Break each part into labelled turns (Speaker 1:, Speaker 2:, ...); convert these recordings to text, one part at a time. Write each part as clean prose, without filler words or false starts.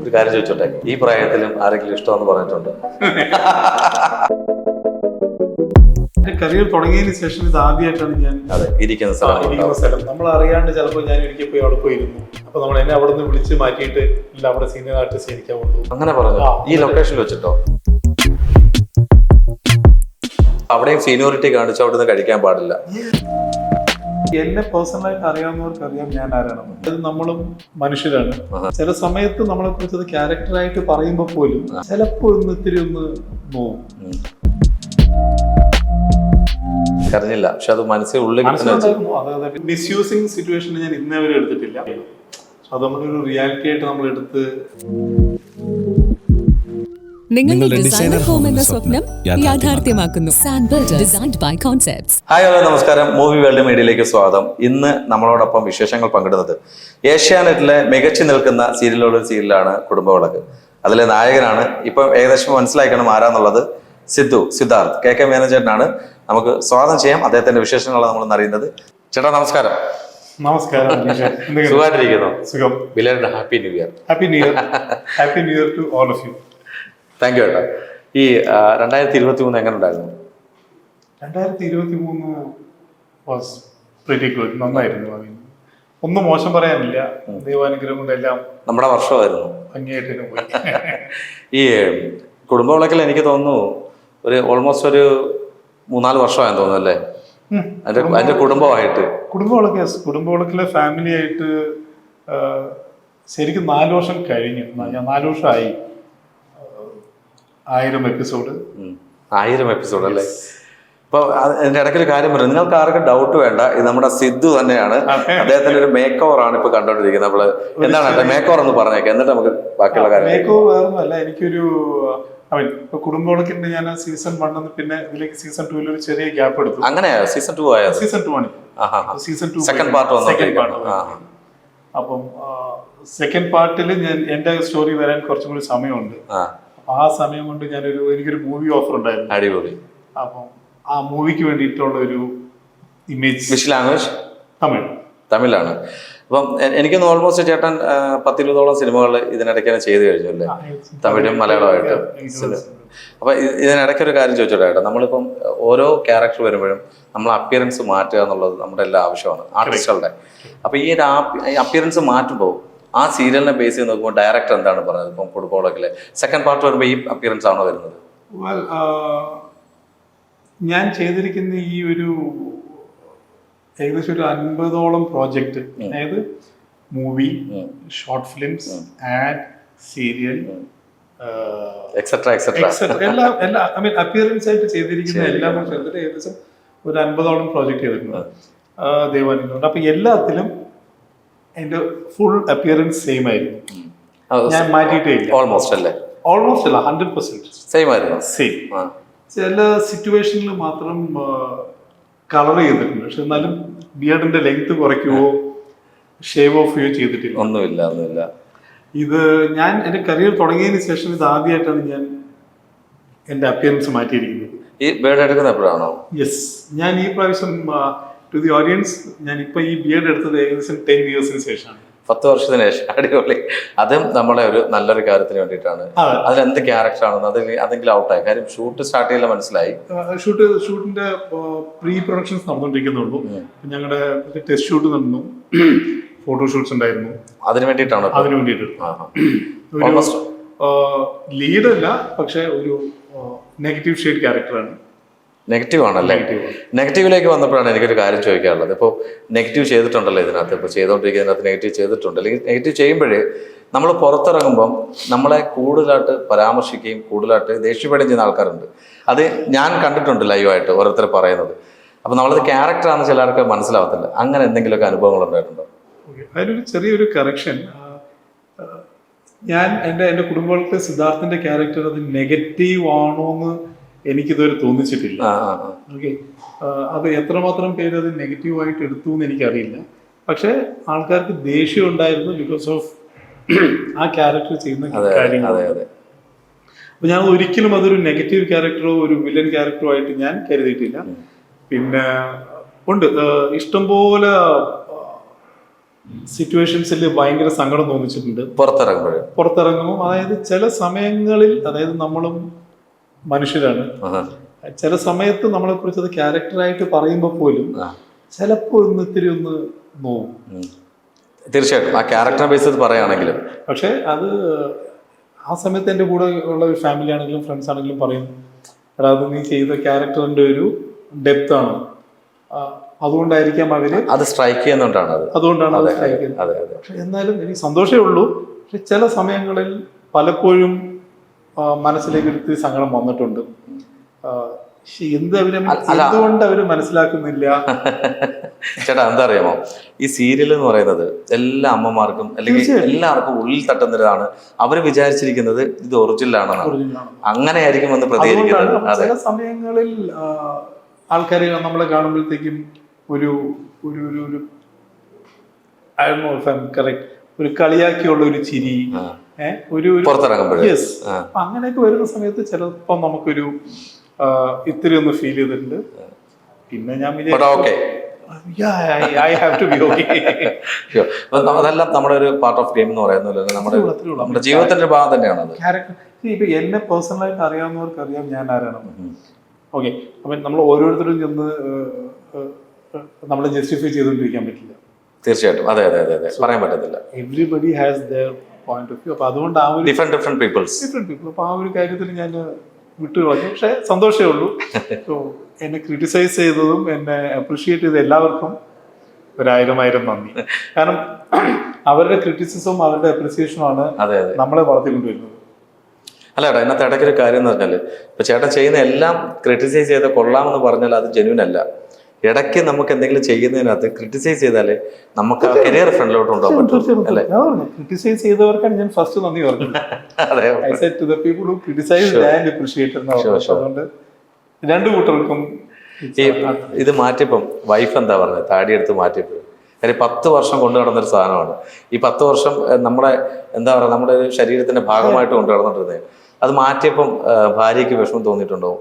Speaker 1: ഒരു കാര്യം ചോദിച്ചോട്ടെ, ഈ പ്രായത്തിലും ആരെങ്കിലും ഇഷ്ടമെന്ന് പറഞ്ഞിട്ടുണ്ടോ?
Speaker 2: കരിയർ തുടങ്ങിയതിന് ശേഷം ഇത് ആദ്യമായിട്ടാണ് ഞാൻ
Speaker 1: ഇരിക്കുന്ന സ്ഥലം
Speaker 2: നമ്മൾ അറിയാണ്ട് ചിലപ്പോൾ ഞാൻ ഒരിക്കൽ പോയി അവിടെ പോയിരുന്നു. അപ്പൊ നമ്മൾ എന്നെ അവിടെ നിന്ന് വിളിച്ച് മാറ്റിയിട്ട് ഇല്ല അവിടെ സീനിയർ ആർട്ടിസ്റ്റ് ഇരിക്കാവുള്ളൂ
Speaker 1: അങ്ങനെ പറഞ്ഞു. ഈ ലൊക്കേഷനിൽ വെച്ചിട്ടോ? അവിടെയും സീനിയോറിറ്റി കാണിച്ചു അവിടുന്ന് കഴിക്കാൻ പാടില്ല.
Speaker 2: എന്നെ പേഴ്സണലായിട്ട് അറിയാവുന്നവർക്ക് അറിയാം ഞാൻ ആരാണ്. അത് നമ്മളും മനുഷ്യരാണ്. ചില സമയത്ത് നമ്മളെ കുറിച്ച് ക്യാരക്ടറായിട്ട് പറയുമ്പോൾ പോലും ചിലപ്പോൾ ഇത്തിരി ഒന്ന് പോവും.
Speaker 1: കരഞ്ഞില്ല, പക്ഷെ അത് മനസ്സിൽ ഉള്ളിൽ
Speaker 2: മിസ്യൂസിങ് സിറ്റുവേഷൻ ഞാൻ ഇന്നേ വരെ എടുത്തിട്ടില്ല. അത് നമ്മളൊരു റിയാലിറ്റി ആയിട്ട് നമ്മൾ എടുത്ത്
Speaker 3: നിങ്ങളുടെ ഡിസൈനർ ഹോം എന്ന സ്വപ്നം യാഥാർത്ഥ്യമാക്കുന്നു. Sanbuild designed by concepts.
Speaker 1: Hi, hello, നമസ്കാരം. മൂവി വേൾഡ് മീഡിയയിലേക്ക് സ്വാഗതം. ഇന്ന് നമ്മളോടൊപ്പം വിശേഷങ്ങൾ പങ്കിടുന്നത് ഏഷ്യാനെറ്റിലെ മികച്ചു നിൽക്കുന്ന സീരിയലാണ് കുടുംബവിളക്ക്. അതിലെ നായകനാണ്. ഇപ്പം ഏകദേശം മനസ്സിലാക്കണം ആരാന്നുള്ളത്. സിദ്ധാർത്ഥ് KK മാനേജറിനാണ്. നമുക്ക് സ്വാഗതം ചെയ്യാം. അദ്ദേഹത്തിന്റെ വിശേഷങ്ങളാണ് നമ്മൾ അറിയുന്നത്. ചേട്ടാ നമസ്കാരം.
Speaker 2: നമസ്കാരം.
Speaker 1: സുഖമായിട്ടിരിക്കുന്നു?
Speaker 2: സുഖം.
Speaker 1: Belated happy new year.
Speaker 2: Happy new year. Happy new year to all of you.
Speaker 1: Thank you ചേട്ടാ. ഈ 2023 എങ്ങനെ ഉണ്ടായിരുന്നു?
Speaker 2: 2023 വാസ് പ്രിറ്റി ഗുഡ്. നന്നായിരുന്നു. ഒന്നും മോശം പറയാനില്ല. ദൈവാനുഗ്രഹം കൊണ്ട് എല്ലാം നമ്മുടെ
Speaker 1: വർഷമായിരുന്നു.
Speaker 2: ഭംഗിയായിട്ട് പോയി.
Speaker 1: ഈ കുടുംബവിളക്കിൽ എനിക്ക് തോന്നുന്നു ഒരു ഓൾമോസ്റ്റ് ഒരു 3-4 വർഷമായെന്ന് തോന്നുന്നു അല്ലേ? അതിന്റെ
Speaker 2: കുടുംബവിളക്കിലെ ഫാമിലി ആയിട്ട് ശരിക്കും 4 വർഷം കഴിഞ്ഞു. 4 വർഷമായി. 1000 എപ്പിസോഡ്.
Speaker 1: 1000 എപ്പിസോഡ് അല്ലേ? ഇപ്പൊ അതിന്റെ ഇടയ്ക്കൊരു കാര്യം പറഞ്ഞു, നിങ്ങൾക്ക് ആർക്കും ഡൗട്ട് വേണ്ട, ഇത് നമ്മുടെ സിദ്ധു തന്നെയാണ്. അദ്ദേഹത്തിന്റെ ഒരു മേക്ക് ഓവർ ആണ് ഇപ്പൊ കണ്ടോണ്ടിരിക്കുന്നത്. നമ്മള് എന്താണ് മേക്ക് ഓവർ എന്ന് പറഞ്ഞേക്കാം, എന്നിട്ട് നമുക്ക് ബാക്കിയുള്ള കാര്യം.
Speaker 2: മേക്ക് ഓവർ വേറൊന്നുമല്ല, എനിക്കൊരു ഇപ്പൊ കുടുംബവിളക്കിന്റെ ഞാൻ സീസൺ 1 പിന്നെ ഇതിലേക്ക് സീസൺ 2 ഒരു ചെറിയ ഗ്യാപ്പ് എടുത്തു.
Speaker 1: അങ്ങനെയാ? സീസൺ 2 ആയോ?
Speaker 2: സീസൺ 2 ആണ്. Season 2
Speaker 1: second part.
Speaker 2: അപ്പം സെക്കൻഡ് പാർട്ടിൽ ഞാൻ എന്റെ സ്റ്റോറി വരാൻ കുറച്ചും കൂടി സമയമുണ്ട്. ആ സമയം കൊണ്ട് എനിക്കൊരു മൂവി ഓഫർ ഉണ്ടായിരുന്നു.
Speaker 1: അടിപൊളി.
Speaker 2: അപ്പം ആ മൂവിക്ക് വേണ്ടിയിട്ടുള്ള ഒരു ഇമേജ്.
Speaker 1: Wish language തമിഴാണ്. അപ്പം എനിക്കൊന്ന് ഓൾമോസ്റ്റ് ചേട്ടൻ 10-20ഓളം സിനിമകൾ ഇതിനിടയ്ക്ക് തന്നെ ചെയ്തു കഴിഞ്ഞു അല്ലേ? തമിഴും മലയാളമായിട്ട്. അപ്പൊ ഇതിനിടയ്ക്കൊരു കാര്യം ചോദിച്ചോട്ടെ ചേട്ടാ, നമ്മളിപ്പം ഓരോ ക്യാരക്ടർ വരുമ്പോഴും നമ്മൾ അപ്പിയറൻസ് മാറ്റുക എന്നുള്ളത് നമ്മുടെ എല്ലാ ആവശ്യമാണ് ആർട്ടിസ്റ്റുകളുടെ. അപ്പൊ ഈ ഒരു അപ്പിയറൻസ് മാറ്റുമ്പോൾ ആ സീരിയലിനെ ബേസ് ചെയ്ത് നോക്കുമ്പോൾ ഡയറക്ടർ എന്താണ് പറഞ്ഞത്? ഇപ്പം കുടുംബവിളക്കിലെ സെക്കൻഡ് പാർട്ട് വരുമ്പോൾ ഈ അപ്പിയറൻസ് ആണോ വരുന്നത്?
Speaker 2: ഞാൻ ചെയ്തിരിക്കുന്ന ഈ ഒരു ഏകദേശം ഒരു 50ഓളം പ്രോജക്റ്റ്, അതായത് movie, short films, add, serial, എല്ലാം അപ്പിയറൻസ് ആയിട്ട് ചെയ്തിരിക്കുന്ന എല്ലാം ചേർത്തിട്ട് ഏകദേശം ഒരു 50ഓളം പ്രോജക്റ്റ് ചെയ്തിട്ടുണ്ട് ദൈവാനുഗ്രഹം. അപ്പൊ എല്ലാത്തിലും എന്റെ ഫുൾ അപ്പിയറൻസ് സെയിം ആയിരുന്നു. ഞാൻ മാറ്റിയിട്ടേ ഇല്ല. ഓൾമോസ്റ്റ് അല്ല 100%
Speaker 1: സെയിം ആയിരുന്നു.
Speaker 2: ചില സിറ്റുവേഷനിൽ മാത്രം കളർ ചെയ്തിട്ടുണ്ട്. പക്ഷെ എന്നാലും ബിയർഡിന്റെ ലെങ്ത് കുറയ്ക്കുകയോ ഷേവ് ഓഫ് ചെയ്യുകയോ ചെയ്തിട്ടില്ല.
Speaker 1: ഒന്നുമില്ല.
Speaker 2: ഇത് ഞാൻ എന്റെ കരിയർ തുടങ്ങിയതിന് ശേഷം ഇത് ആദ്യമായിട്ടാണ് ഞാൻ എന്റെ അപ്പിയറൻസ് മാറ്റിയിരിക്കുന്നത്.
Speaker 1: ഈ ബിയർഡ് എടുക്കുന്ന എപ്പോഴാണോ?
Speaker 2: യെസ്. ഞാൻ ഈ പ്രാവശ്യം ടു ദി ഓഡിയൻസ് ഞാൻ ഇപ്പൊ ഈ ബിയർഡ് എടുത്തത് ഏകദേശം 10 ഇയേഴ്സിന് ശേഷമാണ്.
Speaker 1: 10 വർഷത്തിന് ശേഷം. അടിപൊളി. അതും നമ്മളെ ഒരു നല്ലൊരു കാര്യത്തിന് വേണ്ടിയിട്ടാണ്. അതിലെന്ത് ക്യാരക്ടർ ആണെന്ന് അതെങ്കിലും ഔട്ടായി. കാര്യം ഷൂട്ട് സ്റ്റാർട്ട് ചെയ്യില്ല, മനസ്സിലായി.
Speaker 2: ഷൂട്ടിന്റെ പ്രീ പ്രൊഡക്ഷൻസ് നടന്നുകൊണ്ടിരിക്കുന്നുള്ളൂ. ഞങ്ങളുടെ ടെസ്റ്റ് ഷൂട്ട് നടന്നു, ഫോട്ടോഷൂട്ട്സ് ഉണ്ടായിരുന്നു.
Speaker 1: അതിന് വേണ്ടിയിട്ടാണ്.
Speaker 2: അതിന് വേണ്ടിയിട്ട് ലീഡല്ല, പക്ഷെ ഒരു നെഗറ്റീവ് ഷെയ്ഡ് ക്യാരക്ടറാണ്.
Speaker 1: നെഗറ്റീവ് ആണല്ലേ? നെഗറ്റീവിലേക്ക് വന്നപ്പോഴാണ് എനിക്കൊരു കാര്യം ചോദിക്കാനുള്ളത്. ഇപ്പോൾ നെഗറ്റീവ് ചെയ്തിട്ടുണ്ടല്ലോ ഇതിനകത്ത്, ഇപ്പോൾ ചെയ്തുകൊണ്ടിരിക്കുന്നതിനകത്ത് നെഗറ്റീവ് ചെയ്തിട്ടുണ്ട്. അല്ലെങ്കിൽ നെഗറ്റീവ് ചെയ്യുമ്പോഴേ നമ്മൾ പുറത്തിറങ്ങുമ്പം നമ്മളെ കൂടുതലായിട്ട് പരാമർശിക്കുകയും കൂടുതലായിട്ട് ദേഷ്യപ്പെടുകയും ചെയ്യുന്ന ആൾക്കാരുണ്ട്. അത് ഞാൻ കണ്ടിട്ടുണ്ട് ലൈവായിട്ട് ഓരോരുത്തർ പറയുന്നത്. അപ്പം നമ്മളത് ക്യാരക്ടറാണെന്ന് ചിലർക്ക് മനസ്സിലാവത്തില്ല. അങ്ങനെ എന്തെങ്കിലുമൊക്കെ അനുഭവങ്ങൾ ഉണ്ടായിട്ടുണ്ടോ?
Speaker 2: അതിനൊരു ചെറിയൊരു കറക്ഷൻ. ഞാൻ എൻ്റെ കുടുംബത്തിലെ സിദ്ധാർത്ഥിന്റെ ക്യാരക്ടർ അത് നെഗറ്റീവ് ആണോ എന്ന് എനിക്കിതുവരെ തോന്നിച്ചിട്ടില്ല. ഓക്കെ, അത് എത്രമാത്രം പേര് അത് നെഗറ്റീവായിട്ട് എടുത്തു എന്ന് എനിക്കറിയില്ല. പക്ഷെ ആൾക്കാർക്ക് ദേഷ്യം ഉണ്ടായിരുന്നു ബിക്കോസ് ഓഫ് ആ ക്യാരക്ടർ ചെയ്യുന്ന കാര്യങ്ങൾ. അപ്പൊ ഞാൻ ഒരിക്കലും അതൊരു നെഗറ്റീവ് ക്യാരക്ടറോ ഒരു വില്ലൻ ക്യാരക്ടറോ ആയിട്ട് ഞാൻ കരുതിയിട്ടില്ല. പിന്നെ ഉണ്ട്
Speaker 1: ഇഷ്ടംപോലെ സിറ്റുവേഷൻസിൽ ഭയങ്കര സങ്കടം തോന്നിച്ചിട്ടുണ്ട്.
Speaker 2: പുറത്തിറങ്ങുമ്പോൾ അതായത് ചില സമയങ്ങളിൽ, അതായത് നമ്മളും മനുഷ്യരാണ്, ചില സമയത്ത് നമ്മളെ കുറിച്ച് അത് ക്യാരക്ടറായിട്ട് പറയുമ്പോൾ പോലും ചിലപ്പോൾ ഇത്തിരി ഒന്ന് നോവും.
Speaker 1: തീർച്ചയായിട്ടും ആ ക്യാരക്ടർ ബേസ് ചെയ്ത് പറയുകയാണെങ്കിലും.
Speaker 2: പക്ഷെ അത് ആ സമയത്ത് എൻ്റെ കൂടെ ഉള്ള ഒരു ഫാമിലി ആണെങ്കിലും ഫ്രണ്ട്സ് ആണെങ്കിലും പറയും, എടാ അത് നീ ചെയ്ത ക്യാരക്ടറിന്റെ ഒരു ഡെപ്ത് ആണ്, അതുകൊണ്ടായിരിക്കാം അവര്
Speaker 1: അത് സ്ട്രൈക്ക് ചെയ്യുന്നുണ്ടാണ്.
Speaker 2: അതുകൊണ്ടാണ് അത് സ്ട്രൈക്ക് ചെയ്യുന്നത്. പക്ഷെ എന്നാലും എനിക്ക് സന്തോഷമേ ഉള്ളൂ. പക്ഷെ ചില സമയങ്ങളിൽ പലപ്പോഴും മനസ്സിലേക്ക് ഒത്തിരി സങ്കടം വന്നിട്ടുണ്ട്. എന്തുകൊണ്ട് അവര് മനസ്സിലാക്കുന്നില്ല?
Speaker 1: ചേട്ടാ എന്താ അറിയാമോ, ഈ സീരിയൽ എന്ന് പറയുന്നത് എല്ലാ അമ്മമാർക്കും അല്ലെങ്കിൽ എല്ലാവർക്കും ഉള്ളിൽ തട്ടുന്നതാണ്. അവര് വിചാരിച്ചിരിക്കുന്നത് ഇത് ഒറിജിനൽ ആണെന്നാണ്, അങ്ങനെയായിരിക്കും എന്ന് പ്രതികരിക്കുന്നത്.
Speaker 2: ചില സമയങ്ങളിൽ ആൾക്കാർ നമ്മളെ കാണുമ്പോഴത്തേക്കും ഒരു ഒരു ഒരു ഒരു കളിയാക്കിയുള്ള ഒരു ചിരി, ഒരു അങ്ങനെയൊക്കെ വരുന്ന സമയത്ത് ചിലപ്പോ നമുക്കൊരു ഇത്തിരി ഒന്ന് ഫീൽ ചെയ്തിട്ടുണ്ട്. പിന്നെ ഞാൻ
Speaker 1: അതെല്ലാം നമ്മുടെ ഒരു പാർട്ട് ഓഫ് ഗെയിം എന്ന് പറയുന്നത് നമ്മുടെ ജീവിതത്തിന്റെ ഭാഗം തന്നെയാണ്.
Speaker 2: ഇപ്പൊ എന്നെ പേഴ്സണലായിട്ട് അറിയാവുന്നവർക്ക് അറിയാം ഞാൻ ആരാണ്. ഓക്കെ, അപ്പൊ നമ്മൾ ഓരോരുത്തരും ചെന്ന് നമ്മളെ ജസ്റ്റിഫൈ ചെയ്തുകൊണ്ടിരിക്കാൻ പറ്റില്ല.
Speaker 1: തീർച്ചയായിട്ടും, അതെ അതെ അതെ അതെ, പറയാൻ പറ്റത്തില്ല.
Speaker 2: Everybody has their point of view. അപ്പൊ അതുകൊണ്ട് ആ ഒരു
Speaker 1: ഡിഫറെന്റ് പീപ്പിൾസ്.
Speaker 2: അപ്പൊ ആ ഒരു കാര്യത്തിൽ ഞാൻ വിട്ടുകളഞ്ഞു. പക്ഷെ സന്തോഷമേ ഉള്ളൂ. സോ എന്നെ ക്രിട്ടിസൈസ് ചെയ്തതും എന്നെ അപ്രീഷിയേറ്റ് ചെയ്ത എല്ലാവർക്കും 1000 നന്ദി. കാരണം അവരുടെ ക്രിറ്റിസിസവും അവരുടെ അപ്രീസിയേഷനുമാണ് നമ്മളെ വളർത്തിക്കൊണ്ടുവരുന്നത്.
Speaker 1: അല്ല ചേട്ടാ, ഇന്നത്തെ ഇടയ്ക്കൊരു കാര്യം എന്ന് പറഞ്ഞാൽ, ഇപ്പൊ ചേട്ടൻ ചെയ്യുന്ന എല്ലാം ക്രിട്ടിസൈസ് ചെയ്ത് കൊള്ളാമെന്ന് പറഞ്ഞാൽ അത് ജെന്യൂൻ അല്ല. ഇടയ്ക്ക് നമുക്ക് എന്തെങ്കിലും ചെയ്യുന്നതിനകത്ത് ക്രിട്ടിസൈസ് ചെയ്താലേ നമുക്ക് ആ കരിയർ ഫ്രണ്ടിലോട്ട് കൊണ്ടുപോകാൻ പറ്റും.
Speaker 2: ക്രിട്ടിസൈസ് ചെയ്തവർക്കാണ് ഞാൻ ഫസ്റ്റ് നന്ദി പറഞ്ഞത്. അതുകൊണ്ട് രണ്ടു കൂട്ടർക്കും
Speaker 1: ഇത് മാറ്റിയപ്പം വൈഫ് എന്താ പറഞ്ഞത്, താടി എടുത്ത് മാറ്റിയപ്പോൾ കാര്യം 10 വർഷം കൊണ്ടു നടന്നൊരു സാധനമാണ്. ഈ 10 വർഷം നമ്മുടെ എന്താ പറയുക, നമ്മുടെ ശരീരത്തിന്റെ ഭാഗമായിട്ട് കൊണ്ടു നടന്നിട്ടിരുന്നത്. അത് മാറ്റിയപ്പം ഭാര്യയ്ക്ക് വിഷമം തോന്നിയിട്ടുണ്ടോ?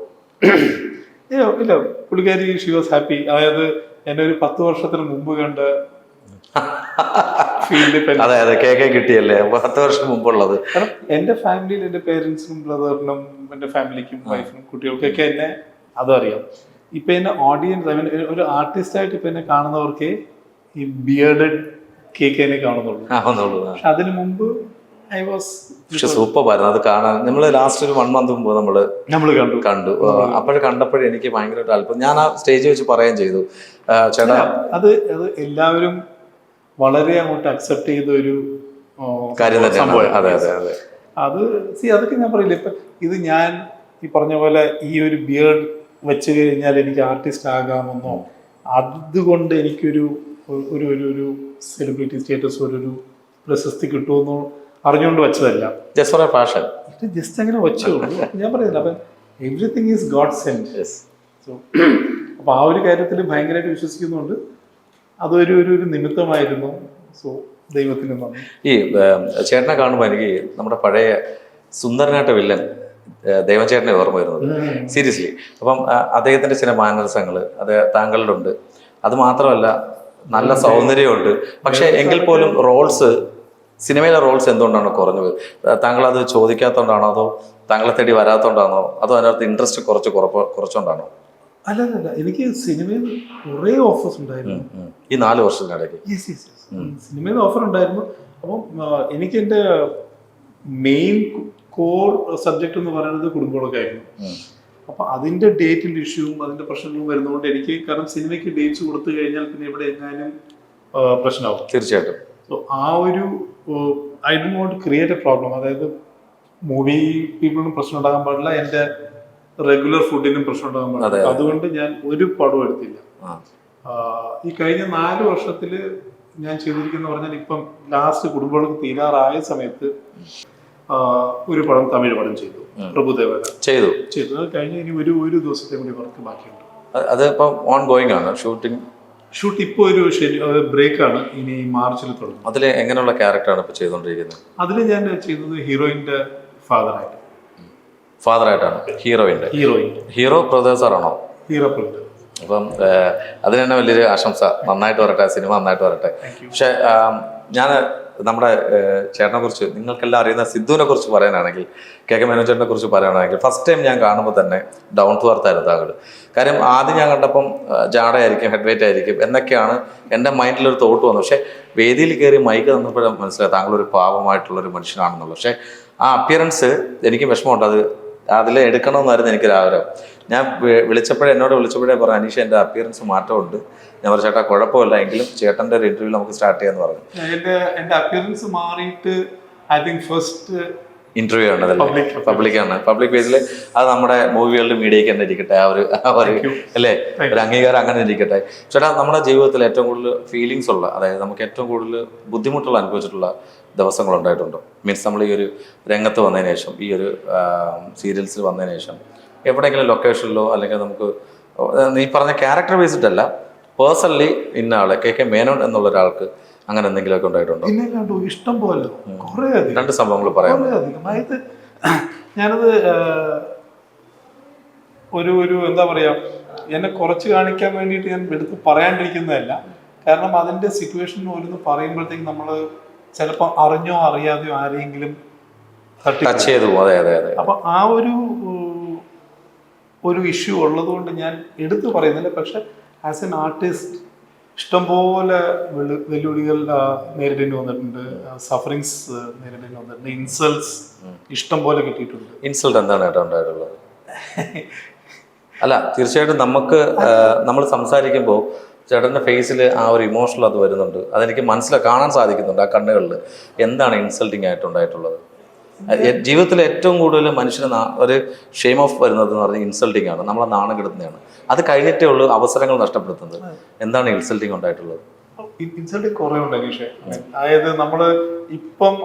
Speaker 2: ഇല്ല, പുള്ളിക്കാരി ഷി വാസ് ഹാപ്പി. അതായത് എന്നെ ഒരു 10 വർഷത്തിന് മുമ്പ് കണ്ട ഫീൽഡ്.
Speaker 1: അതെ അതെ, കേക്ക് കിട്ടിയല്ലേ 10 വർഷം മുമ്പുള്ളത്.
Speaker 2: കാരണം എന്റെ ഫാമിലിയിൽ എന്റെ പേരൻസിനും ബ്രദറിനും എന്റെ ഫാമിലിക്കും വൈഫിനും കുട്ടികൾക്കൊക്കെ എന്നെ അതറിയാം. ഇപ്പൊ എന്നെ ഓഡിയൻസ്, ഒരു ആർട്ടിസ്റ്റ് ആയിട്ട് ഇപ്പൊ എന്നെ കാണുന്നവർക്ക് ഈ ബിയർഡഡ് കേക്ക് എന്നെ കാണുന്നുള്ളൂ. പക്ഷെ അതിനു മുമ്പ്
Speaker 1: പക്ഷെ സൂപ്പറായിരുന്നു അത് കാണാൻ. നമ്മള് ലാസ്റ്റ് ഒരു 1 month മുമ്പ് നമ്മള് കണ്ടു. അപ്പോഴും കണ്ടപ്പോഴും എനിക്ക് ഭയങ്കര അല്പം, ഞാൻ ആ സ്റ്റേജിൽ വെച്ച് പറയുകയും ചെയ്തു, ചേട്ടാ
Speaker 2: അത് എല്ലാവരും വളരെ അങ്ങോട്ട് അക്സെപ്റ്റ് ചെയ്ത ഒരു
Speaker 1: കാര്യം തന്നെയാണ്. അതെ അതെ അതെ,
Speaker 2: അത് അതൊക്കെ ഞാൻ പറയില്ല. ഇപ്പൊ ഇത് ഞാൻ ഈ പറഞ്ഞ പോലെ ഈ ഒരു ബിയർഡ് വെച്ച് കഴിഞ്ഞാൽ എനിക്ക് ആർട്ടിസ്റ്റ് ആകാമെന്നോ അതുകൊണ്ട് എനിക്കൊരു ഒരു സെലിബ്രിറ്റി സ്റ്റേറ്റസ്, ഒരു പ്രശസ്തി കിട്ടുമെന്നോ അറിഞ്ഞുകൊണ്ട് വെച്ചതല്ല. ജസ്റ്റ് അങ്ങനെ വെച്ചുള്ളൂ. ഞാൻ പറയുന്നില്ല, അപ്പൊ everything is God saint. So അപ്പൊ ആ ഒരു കാര്യത്തിൽ ഭയങ്കരമായിട്ട് വിശ്വസിക്കുന്നുണ്ട്. അതൊരു ഒരു നിമിത്തമായിരുന്നു. സോ ദൈവത്തിന് നന്ദി.
Speaker 1: ഈ ചേട്ടനെ കാണുമ്പോൾ എനിക്ക് നമ്മുടെ പഴയ സുന്ദരനായിട്ട് വില്ലൻ ദേവചേട്ടനെ ഓർമ്മ വരുന്നത്, സീരിയസ്ലി. അപ്പം അദ്ദേഹത്തിന്റെ ചില മാനസങ്ങൾ അത് താങ്കളുടെ ഉണ്ട്. അത് മാത്രമല്ല നല്ല സൗന്ദര്യമുണ്ട്. പക്ഷെ എങ്കിൽ പോലും സിനിമയിലെ റോൾസ് എന്തുകൊണ്ടാണ് കുറഞ്ഞത്? താങ്കൾ അത് ചോദിക്കാത്തതുകൊണ്ടാണോ, അതോ താങ്കളെ തേടി വരാത്തതുകൊണ്ടാണോ, അതോ അതിനകത്ത് ഇൻട്രസ്റ്റ് കുറച്ചുകൊണ്ടാണോ?
Speaker 2: അല്ല, എനിക്ക് സിനിമയിൽ കുറേ ഓഫേഴ്സ് ഉണ്ടായിരുന്നു
Speaker 1: ഈ 4 വർഷത്തിനിടയ്ക്ക്.
Speaker 2: സിനിമയിൽ ഓഫർ ഉണ്ടായിരുന്നു. അപ്പം എനിക്ക് എൻ്റെ മെയിൻ കോർ സബ്ജക്റ്റ് എന്ന് പറയുന്നത് കുടുംബങ്ങളൊക്കെ ആയിരുന്നു. അപ്പൊ അതിന്റെ ഡേറ്റിന്റെ ഇഷ്യൂവും അതിന്റെ പ്രശ്നങ്ങളും വരുന്നതുകൊണ്ട് എനിക്ക്, കാരണം സിനിമയ്ക്ക് ഡേറ്റ്സ് കൊടുത്തു കഴിഞ്ഞാൽ പിന്നെ ഇവിടെ എങ്ങാനും പ്രശ്നമാവും.
Speaker 1: തീർച്ചയായിട്ടും.
Speaker 2: സോ ആ ഒരു I do not create a problem. അതായത് മൂവി പീപ്പിളിനും പ്രശ്നം ഉണ്ടാകാൻ പാടില്ല, എൻ്റെ റെഗുലർ ഫുഡിനും പ്രശ്നം ഉണ്ടാകാൻ പാടില്ല. അതുകൊണ്ട് ഞാൻ ഒരു പടവും എടുത്തില്ല. ഈ കഴിഞ്ഞ 4 വർഷത്തില് ഞാൻ ചെയ്തിരിക്കുന്ന പറഞ്ഞാൽ, ഇപ്പം ലാസ്റ്റ് കുടുംബങ്ങൾക്ക് തീരാറായ സമയത്ത് ഒരു തമിഴ് പടം ചെയ്തു, പ്രഭുദേവ ചെയ്തു. അത് കഴിഞ്ഞ് ഇനി ഒരു ദിവസത്തെ കൂടി വർക്ക് ബാക്കിയുണ്ട്.
Speaker 1: അത് ഇപ്പം ഓൺ ഗോയിങ് ആണ്
Speaker 2: ഷൂട്ട് ഇപ്പോൾ ഒരു ബ്രേക്ക് ആണ്, ഇനി മാർച്ചിൽ തുടങ്ങും.
Speaker 1: അതിൽ എങ്ങനെയുള്ള ക്യാരക്ടറാണ് ഇപ്പൊ ചെയ്തുകൊണ്ടിരിക്കുന്നത്?
Speaker 2: അതിൽ ഞാൻ ചെയ്യുന്നത് ഹീറോയിന്റെ
Speaker 1: ഫാദറായിട്ടാണ്. ഹീറോ പ്രൊഡ്യൂസറാണോ?
Speaker 2: Hero producer.
Speaker 1: അപ്പം അതിന് തന്നെ വലിയൊരു ആശംസ. നന്നായിട്ട് വരട്ടെ, സിനിമ നന്നായിട്ട് വരട്ടെ. പക്ഷെ ഞാൻ നമ്മുടെ ചേട്ടനെ കുറിച്ച് നിങ്ങൾക്കെല്ലാം അറിയുന്ന സിദ്ധുവിനെ കുറിച്ച് പറയാനാണെങ്കിൽ, കെ മേനോൻ ചേട്ടനെ കുറിച്ച് പറയുകയാണെങ്കിൽ, ഫസ്റ്റ് ടൈം ഞാൻ കാണുമ്പോൾ തന്നെ ഡൗൺ ടു എർത്ത് ആയിരുന്നു താങ്കൾ. കാര്യം ആദ്യം ഞാൻ കണ്ടപ്പം ജാടയായിരിക്കും, ഹെഡ് വെയിറ്റ് ആയിരിക്കും എന്നൊക്കെയാണ് എൻ്റെ മൈൻഡിലൊരു തോട്ട് വന്നത്. പക്ഷേ വേദിയിൽ കയറി മൈക്ക് തന്നപ്പോഴും മനസ്സിലായി താങ്കളൊരു പാവമായിട്ടുള്ളൊരു മനുഷ്യനാണെന്നുള്ളത്. പക്ഷേ ആ അപ്പിയറൻസ് എനിക്ക് വിഷമമുണ്ട്, അതിൽ എടുക്കണമെന്നായിരുന്നു എനിക്കൊരാഗ്രഹം. ഞാൻ എന്നോട് വിളിച്ചപ്പോഴേ പറഞ്ഞു, അനീഷ് എൻ്റെ അപ്പിയറൻസ് മാറ്റമുണ്ട്. ഞാൻ പറഞ്ഞു ചേട്ടാ കുഴപ്പമില്ല, എങ്കിലും ചേട്ടൻ്റെ ഒരു ഇന്റർവ്യൂ നമുക്ക് സ്റ്റാർട്ട് ചെയ്യാന്ന് പറഞ്ഞു.
Speaker 2: എൻ്റെ അപ്പിയറൻസ് മാറിയിട്ട് ഐ തിങ്ക് ഫസ്റ്റ്
Speaker 1: ഇന്റർവ്യൂ ആണ് അതല്ലേ, പബ്ലിക്കാണ്, പബ്ലിക് പേജിൽ. അത് നമ്മുടെ മൂവികളുടെ മീഡിയയ്ക്ക് തന്നെ ഇരിക്കട്ടെ, ആ ഒരു അല്ലേ ഒരു അംഗീകാരം അങ്ങനെ ഇരിക്കട്ടെ. ചേട്ടാ നമ്മുടെ ജീവിതത്തിൽ ഏറ്റവും കൂടുതൽ ഫീലിങ്സ് ഉള്ള, അതായത് നമുക്ക് ഏറ്റവും കൂടുതൽ ബുദ്ധിമുട്ടുള്ള അനുഭവിച്ചിട്ടുള്ള ദിവസങ്ങളുണ്ടായിട്ടുണ്ടോ? മീൻസ് നമ്മൾ ഈ ഒരു രംഗത്ത് വന്നതിന് ശേഷം, ഈ ഒരു സീരിയൽസിൽ വന്നതിന് ശേഷം എവിടെയെങ്കിലും ലൊക്കേഷനിലോ അല്ലെങ്കിൽ നമുക്ക് നീ പറഞ്ഞ ക്യാരക്ടർ ബേസ്ഡല്ല, പേഴ്സണലി ഇന്ന ആള് കെ മേനോൻ എന്നുള്ള ഒരാൾക്ക് അങ്ങനെ എന്തെങ്കിലുമൊക്കെ ഉണ്ടായിട്ടുണ്ടോ?
Speaker 2: ഇഷ്ടം പോലെ കുറേ
Speaker 1: രണ്ട് സംഭവങ്ങൾ പറയാം.
Speaker 2: അതായത് ഞാനത് ഒരു എന്താ പറയാ, എന്നെ കുറച്ച് കാണിക്കാൻ വേണ്ടിയിട്ട് ഞാൻ എടുത്ത് പറയാണ്ടിരിക്കുന്നതല്ല. കാരണം അതിന്റെ സിറ്റുവേഷൻ ഓരോന്ന് പറയുമ്പോഴത്തേക്ക് നമ്മൾ ചിലപ്പോൾ അറിഞ്ഞോ അറിയാതെയോ ആരെങ്കിലും
Speaker 1: ടച്ച് ചെയ്തു പോകും. അതെ അതെ അതെ.
Speaker 2: അപ്പൊ ആ ഒരു ഇഷ്യൂ ഉള്ളത് കൊണ്ട് ഞാൻ എടുത്തു പറയുന്നില്ല. പക്ഷെ ആസ് എൻ ആർട്ടിസ്റ്റ് ഇഷ്ടംപോലെ വെല്ലുവിളികൾ നേരിടേണ്ടി വന്നിട്ടുണ്ട്, സഫറിങ്സ് നേരിടേണ്ടി വന്നിട്ടുണ്ട്, ഇൻസൾട്ട്സ് ഇഷ്ടം പോലെ കിട്ടിയിട്ടുണ്ട്.
Speaker 1: ഇൻസൾട്ട് എന്താണ് ഏട്ടാ ഉണ്ടായിട്ടുള്ളത്? അല്ല തീർച്ചയായിട്ടും നമ്മൾ സംസാരിക്കുമ്പോൾ ചേട്ടൻ്റെ ഫേസിൽ ആ ഒരു ഇമോഷണൽ അത് വരുന്നുണ്ട്, അതെനിക്ക് കാണാൻ സാധിക്കുന്നുണ്ട് ആ കണ്ണുകളിൽ. എന്താണ് ഇൻസൾട്ടിങ് ആയിട്ടുണ്ടായിട്ടുള്ളത്? ജീവിതത്തിൽ ഏറ്റവും കൂടുതൽ മനുഷ്യന് ഒരു ഷെയിം ഓഫ് വരുന്നത് എന്ന് പറഞ്ഞാൽ ഇൻസൾട്ടിങ് ആണ്, നമ്മളെ നാണം കെടുത്തുന്നതാണ്. അത് കഴിഞ്ഞിട്ടേ ഉള്ളൂ അവസരങ്ങൾ നഷ്ടപ്പെടുത്തുന്നത്. എന്താണ് ഇൻസൾട്ടിങ് ഉണ്ടായിട്ടുള്ളത്?
Speaker 2: ഇൻസൾട്ടിങ് കുറേ ഉണ്ട് അനീഷേ. അതായത് നമ്മള് ഇപ്പം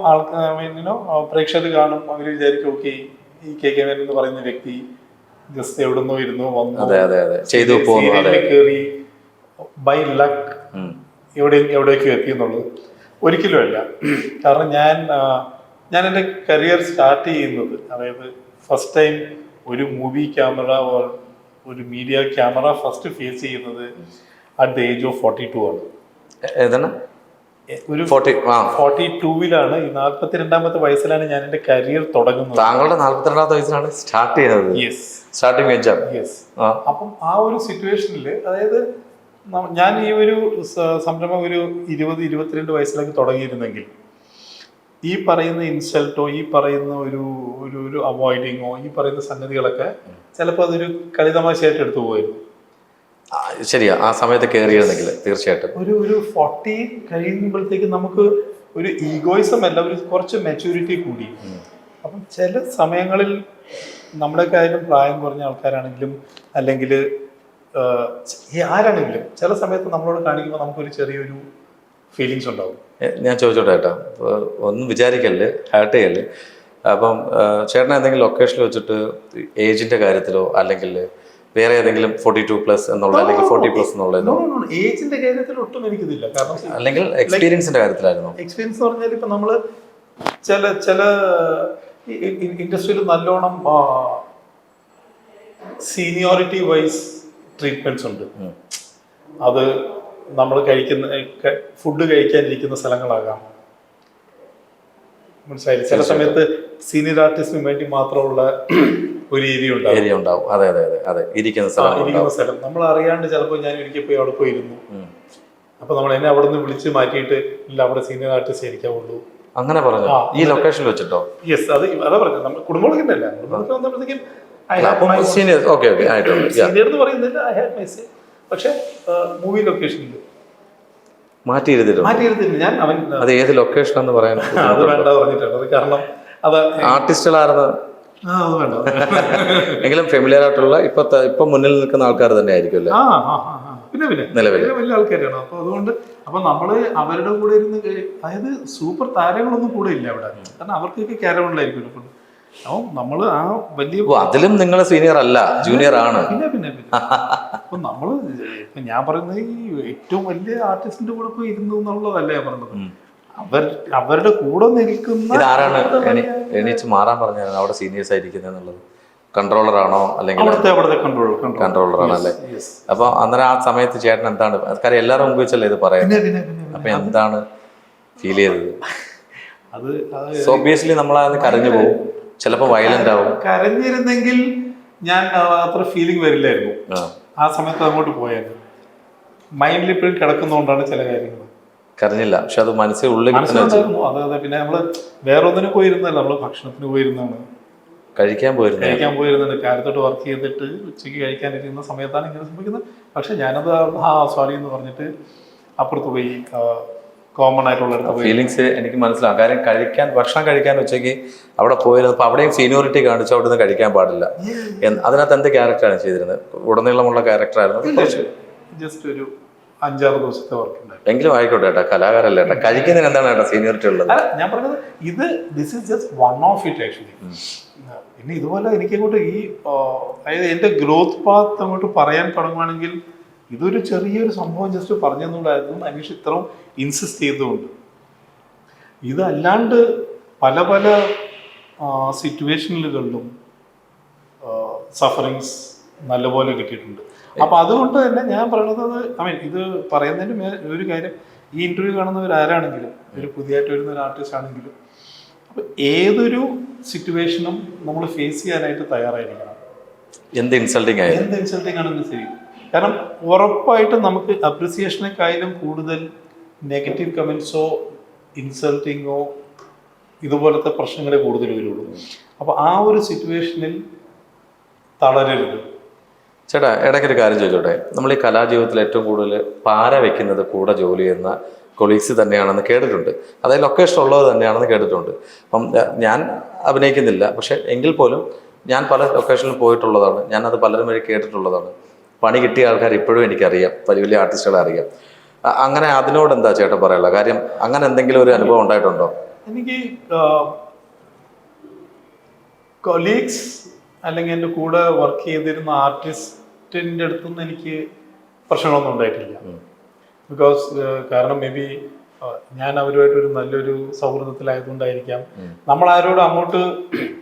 Speaker 2: പ്രേക്ഷകർ കാണും, അവർ വിചാരിക്കും ഓക്കെ ഈ കെ മേനോൻ എന്ന് പറയുന്ന വ്യക്തി ജസ്റ്റ് എവിടുന്നോ ഇരുന്നോ വന്നു കയറി ബൈ ലക്ക് എവിടേക്കും എത്തി എന്നുള്ളത് ഒരിക്കലും അല്ല. കാരണം ഞാൻ എൻ്റെ കരിയർ സ്റ്റാർട്ട് ചെയ്യുന്നത്, അതായത് ഫസ്റ്റ് ടൈം ഒരു മൂവി ക്യാമറ ഒരു മീഡിയ ക്യാമറ ഫസ്റ്റ് ഫേസ് ചെയ്യുന്നത് അറ്റ് ദ ഏജ് ഓഫ് 42 ആണ്. ഒരു 42-ലാണ്, ഈ 42-ാമത്തെ വയസ്സിലാണ് ഞാൻ എൻ്റെ കരിയർ തുടങ്ങുന്നത്.
Speaker 1: താങ്കളുടെ 42-ാമത്തെ വയസ്സിലാണ് സ്റ്റാർട്ട് ചെയ്യുന്നത്?
Speaker 2: Yes,
Speaker 1: starting age.
Speaker 2: യെസ്. അപ്പം ആ ഒരു സിറ്റുവേഷനിൽ, അതായത് ഞാൻ ഈ ഒരു സംരംഭം ഒരു 20-22 വയസ്സിലേക്ക് തുടങ്ങിയിരുന്നെങ്കിൽ ഈ പറയുന്ന ഇൻസൾട്ടോ, ഈ പറയുന്ന ഒരു അവോയ്ഡിങ്ങോ, ഈ പറയുന്ന സംഗതികളൊക്കെ ചിലപ്പോൾ അതൊരു കളിതമാശയായിട്ട് എടുത്തു പോയിരുന്നു.
Speaker 1: ശരിയാ, ആ സമയത്ത് കയറിയിരുന്നെങ്കിൽ തീർച്ചയായിട്ടും.
Speaker 2: ഒരു 40 കഴിയുമ്പോഴത്തേക്ക് നമുക്ക് ഒരു ഈഗോയിസം അല്ല, ഒരു കുറച്ച് മെച്യൂരിറ്റി കൂടി. അപ്പം ചില സമയങ്ങളിൽ നമ്മുടെ കാര്യം പ്രായം കുറഞ്ഞ ആൾക്കാരാണെങ്കിലും അല്ലെങ്കിൽ ആരാണെങ്കിലും ചില സമയത്ത് നമ്മളോട് കാണിക്കുമ്പോൾ നമുക്കൊരു ചെറിയൊരു ഫീലിങ്സ് ഉണ്ടാവും.
Speaker 1: ഞാൻ ചോദിച്ചോട്ടെ ഏട്ടാ, ഒന്നും വിചാരിക്കല്ലേ, ഹാർട്ട് ചെയ്യല്ലേ. അപ്പം ചേട്ടൻ എന്തെങ്കിലും ലൊക്കേഷനിൽ വെച്ചിട്ട് ഏജിന്റെ കാര്യത്തിലോ അല്ലെങ്കിൽ വേറെ ഏതെങ്കിലും 42+ എന്നുള്ള അല്ലെങ്കിൽ 40+ എന്നുള്ളതോ?
Speaker 2: ഏജിന്റെ കാര്യത്തിൽ ഒട്ടും എനിക്കിതില്ല. കാരണം
Speaker 1: അല്ലെങ്കിൽ എക്സ്പീരിയൻസിന്റെ കാര്യത്തിലായിരുന്നു.
Speaker 2: എക്സ്പീരിയൻസ് എന്ന് പറഞ്ഞാൽ ഇപ്പൊ നമ്മള് ചില ഇൻഡസ്ട്രിയിൽ നല്ലോണം സീനിയോറിറ്റി വൈസ് ട്രീറ്റ്മെന്റ്സ് ഉണ്ട്. അത് നമ്മൾ ഫുഡ് കഴിക്കാനിരിക്കുന്ന സ്ഥലങ്ങളാകാം, മനസ്സിലായില്ല. ചില സമയത്ത് സീനിയർ ആർട്ടിസ്റ്റിന് വേണ്ടി മാത്രമുള്ള ഒരു ഏരിയ ഉണ്ടാവും.
Speaker 1: അതെ അതെ അതെ അതെ, ഇരിക്കുന്ന
Speaker 2: സ്ഥലം നമ്മൾ അറിയാണ്ട് ചിലപ്പോൾ ഞാൻ ഒരിക്കൽ പോയി അവിടെ പോയിരുന്നു. അപ്പൊ നമ്മൾ എന്നെ അവിടെ നിന്ന് വിളിച്ച് മാറ്റിയിട്ട് ഇല്ല, അവിടെ സീനിയർ ആർട്ടിസ്റ്റ് ഇരിക്കാവുള്ളൂ
Speaker 1: അങ്ങനെ പറഞ്ഞു. ഈ ലൊക്കേഷനിൽ വെച്ചിട്ടോ?
Speaker 2: യെസ്, അതാ പറഞ്ഞു. നമ്മൾ കുടുംബങ്ങളൊക്കെ അല്ല, കുടുംബത്തിൽ വന്നപ്പോഴത്തേക്കും
Speaker 1: സീനിയർ
Speaker 2: എന്ന് പറയുന്നില്ല, ഐ ഹാഡ് മൈ സേ. പക്ഷെ മൂവി ലൊക്കേഷനിൽ
Speaker 1: മാറ്റിയിരുത്തില്ല ഞാൻ. അത് ഏത് ലൊക്കേഷൻ എന്ന് പറയാൻ
Speaker 2: അത് വേണ്ട പറഞ്ഞിട്ടുണ്ട്. കാരണം അത്
Speaker 1: ആർട്ടിസ്റ്റുകളായിരുന്നു എങ്കിലും ഫെമിലിയർ ആയിട്ടുള്ള ഇപ്പൊ മുന്നിൽ നിൽക്കുന്ന ആൾക്കാർ തന്നെ ആയിരിക്കും.
Speaker 2: പിന്നെ വലിയ ആൾക്കാരാണ്. അപ്പൊ അതുകൊണ്ട് നമ്മള് അവരുടെ കൂടെ ഇരുന്ന്, അതായത് സൂപ്പർ താരങ്ങളൊന്നും കൂടെ ഇല്ല അവിടെ. കാരണം അവർക്കൊക്കെ ക്യാരവണിലായിരിക്കും. നമ്മള് ആ വലിയ
Speaker 1: അതിലും നിങ്ങൾ സീനിയർ അല്ല, ജൂനിയർ ആണ്.
Speaker 2: പിന്നെ അപ്പൊ നമ്മള് ഞാൻ പറയുന്നത് ഈ ഏറ്റവും വലിയ ആർട്ടിസ്റ്റിന്റെ കൂടെ പോയി ഇരുന്നു എന്നുള്ളതല്ല ഞാൻ പറഞ്ഞത്. അവരുടെ കൂടെ നിൽക്കുന്ന
Speaker 1: ഇതാരാണ് എണീച്ച് മാറാൻ പറഞ്ഞാൽ അവിടെ സീനിയേഴ്സ് ആയിരിക്കുന്നത് എന്നുള്ളത്? കൺട്രോളർ ആണോ അല്ലെങ്കിൽ കൺട്രോളർ ആണല്ലേ? അപ്പൊ അന്നേരം ആ സമയത്ത് ചേട്ടൻ എന്താണ്, കാര്യം എല്ലാവരും മുമ്പ് വെച്ചല്ലേ ഇത് പറയുന്നത്. അപ്പൊ എന്താണ് ഫീൽ ചെയ്തത്?
Speaker 2: അത്
Speaker 1: ഒബ്വിയസ്ലി നമ്മളത് കരഞ്ഞു പോകും, ചിലപ്പോൾ വയലന്റ് ആവും.
Speaker 2: കരഞ്ഞിരുന്നെങ്കിൽ ഞാൻ അത്ര ഫീലിംഗ് വരില്ലായിരുന്നു. ആ സമയത്ത് അങ്ങോട്ട് പോയായിരുന്നു. മൈൻഡിൽ ഇപ്പോഴും കിടക്കുന്നതുകൊണ്ടാണ് ചില കാര്യങ്ങൾ.
Speaker 1: കരഞ്ഞില്ല, പക്ഷെ അത് മനസ്സിൽ ഉള്ളിൽ
Speaker 2: മനസ്സിലുണ്ടായിരുന്നു. അതെ. പിന്നെ നമ്മള് വേറെ ഒന്നിനു പോയിരുന്നല്ല, നമ്മള് ഭക്ഷണത്തിന് പോയിരുന്നാണ്,
Speaker 1: കഴിക്കാൻ
Speaker 2: പോയിരുന്നുണ്ട്. കാലത്തോട്ട് വർക്ക് ചെയ്തിട്ട് ഉച്ചയ്ക്ക് കഴിക്കാനിരിക്കുന്ന സമയത്താണ് ഇങ്ങനെ സംഭവിക്കുന്നത്. പക്ഷെ ഞാനത് സോറി എന്ന് പറഞ്ഞിട്ട് അപ്പുറത്ത് പോയി, കോമൺ ആയിട്ടുള്ള
Speaker 1: ഫീലിങ്സ് എനിക്ക് മനസ്സിലാവും. കാര്യം ഭക്ഷണം കഴിക്കാൻ ഉച്ചയ്ക്ക് അവിടെ പോയിരുന്നപ്പോൾ അവിടെയും സീനിയോറിറ്റി കാണിച്ചു അവിടുന്ന് കഴിക്കാൻ പാടില്ല. അതിനകത്ത് എന്ത് ക്യാരക്ടറാണ് ചെയ്തിരുന്നത്? ഉടനീളമുള്ള ക്യാരക്ടറായിരുന്നു.
Speaker 2: ജസ്റ്റ് ഒരു 5-6 ദിവസത്തെ വർക്ക് ഉണ്ടായിരുന്നു.
Speaker 1: എങ്കിലും ആയിക്കോട്ടെ ഏട്ടാ, കലാകാരല്ല ഏട്ടാ, കഴിക്കുന്നതിന് എന്താണ് ഏട്ടാ സീനിയോറിറ്റി ഉള്ളത്?
Speaker 2: ഞാൻ പറഞ്ഞത് this is just one of it actually. പിന്നെ ഇതുപോലെ എനിക്കങ്ങോട്ട് അതായത് എൻ്റെ ഗ്രോത്ത് പാത്ത് അങ്ങോട്ട് പറയാൻ തുടങ്ങുകയാണെങ്കിൽ ഇതൊരു ചെറിയൊരു സംഭവം ജസ്റ്റ് പറഞ്ഞുകൊണ്ടായിരുന്നു അനീഷ് ഇത്രയും ഇൻസിസ്റ്റ് ചെയ്തുകൊണ്ട്. ഇതല്ലാണ്ട് പല പല സിറ്റുവേഷനുകളിലും സഫറിങ്സ് നല്ലപോലെ കിട്ടിയിട്ടുണ്ട്. അപ്പൊ അതുകൊണ്ട് തന്നെ ഞാൻ പറയുന്നത്, ഇത് പറയുന്നതിന് ഒരു കാര്യം, ഈ ഇന്റർവ്യൂ കാണുന്നവർ ആരാണെങ്കിലും, ഒരു പുതിയതായിട്ട് വരുന്ന ഒരു ആർട്ടിസ്റ്റ് ആണെങ്കിലും, അപ്പൊ ഏതൊരു സിറ്റുവേഷനും നമ്മൾ ഫേസ് ചെയ്യാനായിട്ട് തയ്യാറായിരിക്കണം.
Speaker 1: എന്ത് ഇൻസൾട്ടിങ്
Speaker 2: ആണെങ്കിലും ശരി. കാരണം ഉറപ്പായിട്ടും നമുക്ക് അപ്രിസിയേഷനെക്കാളും കൂടുതൽ നെഗറ്റീവ് കമൻസോ ഇൻസൾട്ടിങ്ങോ ഇതുപോലത്തെ പ്രശ്നങ്ങളെ കൂടുതൽ വരുള്ളൂ. അപ്പൊ ആ ഒരു സിറ്റുവേഷനിൽ തളരരുത്.
Speaker 1: ചേട്ടാ, ഇടയ്ക്കൊരു കാര്യം ചോദിച്ചോട്ടെ. നമ്മൾ ഈ കലാജീവിതത്തിൽ ഏറ്റവും കൂടുതൽ പാര വെക്കുന്നത് കൂടെ ജോലി ചെയ്യുന്ന കൊളീഗ്സ് തന്നെയാണെന്ന് കേട്ടിട്ടുണ്ട്. അതായത് ലൊക്കേഷൻ ഉള്ളത് തന്നെയാണെന്ന് കേട്ടിട്ടുണ്ട്. അപ്പം ഞാൻ അഭിനയിക്കുന്നില്ല, പക്ഷെ എങ്കിൽ പോലും ഞാൻ പല ലൊക്കേഷനിൽ പോയിട്ടുള്ളതാണ്. ഞാനത് പലരും വഴി കേട്ടിട്ടുള്ളതാണ്. പണി കിട്ടിയ ആൾക്കാർ ഇപ്പോഴും എനിക്കറിയാം, വലിയ വലിയ ആർട്ടിസ്റ്റുകളെ അറിയാം. അങ്ങനെ അതിനോട് എന്താ ചേട്ടൻ പറയാനുള്ള കാര്യം? അങ്ങനെ എന്തെങ്കിലും ഒരു അനുഭവം ഉണ്ടായിട്ടുണ്ടോ?
Speaker 2: എനിക്ക് കൊളീഗ്സ് അല്ലെങ്കിൽ എൻ്റെ കൂടെ വർക്ക് ചെയ്തിരുന്ന ആർട്ടിസ്റ്റിൻ്റെ അടുത്തുനിന്ന് എനിക്ക് പ്രശ്നങ്ങളൊന്നും ഉണ്ടായിട്ടില്ല. ബിക്കോസ് കാരണം മേ ബി ഞാൻ അവരുമായിട്ടൊരു നല്ലൊരു സൗഹൃദത്തിലായതുകൊണ്ടായിരിക്കാം നമ്മൾ ആരോടും അങ്ങോട്ട്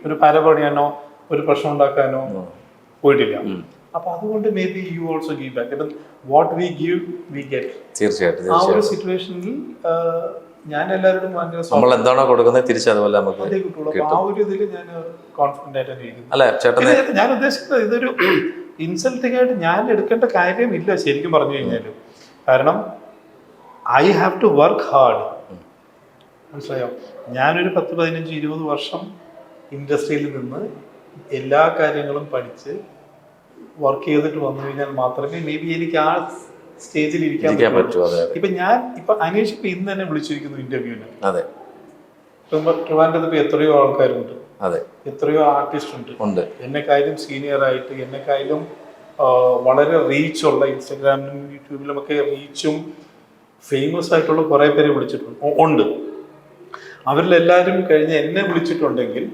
Speaker 2: ഒരു പാര പണിയാനോ ഒരു പ്രശ്നം ഉണ്ടാക്കാനോ പോയിട്ടില്ല. അപ്പൊ അതുകൊണ്ട് may be you also give back. What we give we get.
Speaker 1: തീർച്ചയായിട്ടും
Speaker 2: ആ ഒരു സിറ്റുവേഷനിൽ ഞാൻ എല്ലാവരോടും
Speaker 1: നമ്മൾ എന്താണോ കൊടുക്കുന്നത് തിരിച്ചതുപോലെ നമുക്ക്
Speaker 2: കിട്ടുള്ളൂ. ആ ഒരു ഇതിൽ ഞാൻ കോൺഫിഡന്റ് ആയിട്ടാണ് ഇരിക്കുന്നത്.
Speaker 1: അല്ലെ ചേട്ടനെ
Speaker 2: ഞാൻ ഉദ്ദേശിക്കുന്നത് ഇതൊരു ഇൻസൾട്ടിംഗ് ആയിട്ട് ഞാൻ എടുക്കേണ്ട കാര്യമില്ല ശരിക്കും പറഞ്ഞു കഴിഞ്ഞാലും. കാരണം I have to work hard. മനസ്സിലായോ? ഞാനൊരു 10-15-20 വർഷം ഇൻഡസ്ട്രിയിൽ നിന്ന് എല്ലാ കാര്യങ്ങളും പഠിച്ച് വർക്ക് ചെയ്തിട്ട് വന്നു കഴിഞ്ഞാൽ മാത്രമേ മേ ബി എനിക്ക് ആ സ്റ്റേജിൽ ഇരിക്കാൻ പറ്റൂ. ഇപ്പൊ അനീഷ് ഇപ്പൊ ഇന്ന് തന്നെ വിളിച്ചിരിക്കുന്നു ഇന്റർവ്യൂവിന്.
Speaker 1: അതെ.
Speaker 2: ട്രിവാൻഡ്രത്ത് ഇപ്പൊ എത്രയോ ആൾക്കാരുണ്ട്,
Speaker 1: അതെ,
Speaker 2: എത്രയോ ആർട്ടിസ്റ്റ് ഉണ്ട്. എന്നെക്കാളും സീനിയർ ആയിട്ട്, എന്നെക്കാളും വളരെ റീച്ചുള്ള, ഇൻസ്റ്റാഗ്രാമിലും യൂട്യൂബിലും ഒക്കെ റീച്ചും ഫേമസ് ആയിട്ടുള്ള കുറെ പേരെ വിളിച്ചിട്ടുണ്ട്. അവരിലെല്ലാവരും കഴിഞ്ഞ് എന്നെ വിളിച്ചിട്ടുണ്ടെങ്കിൽ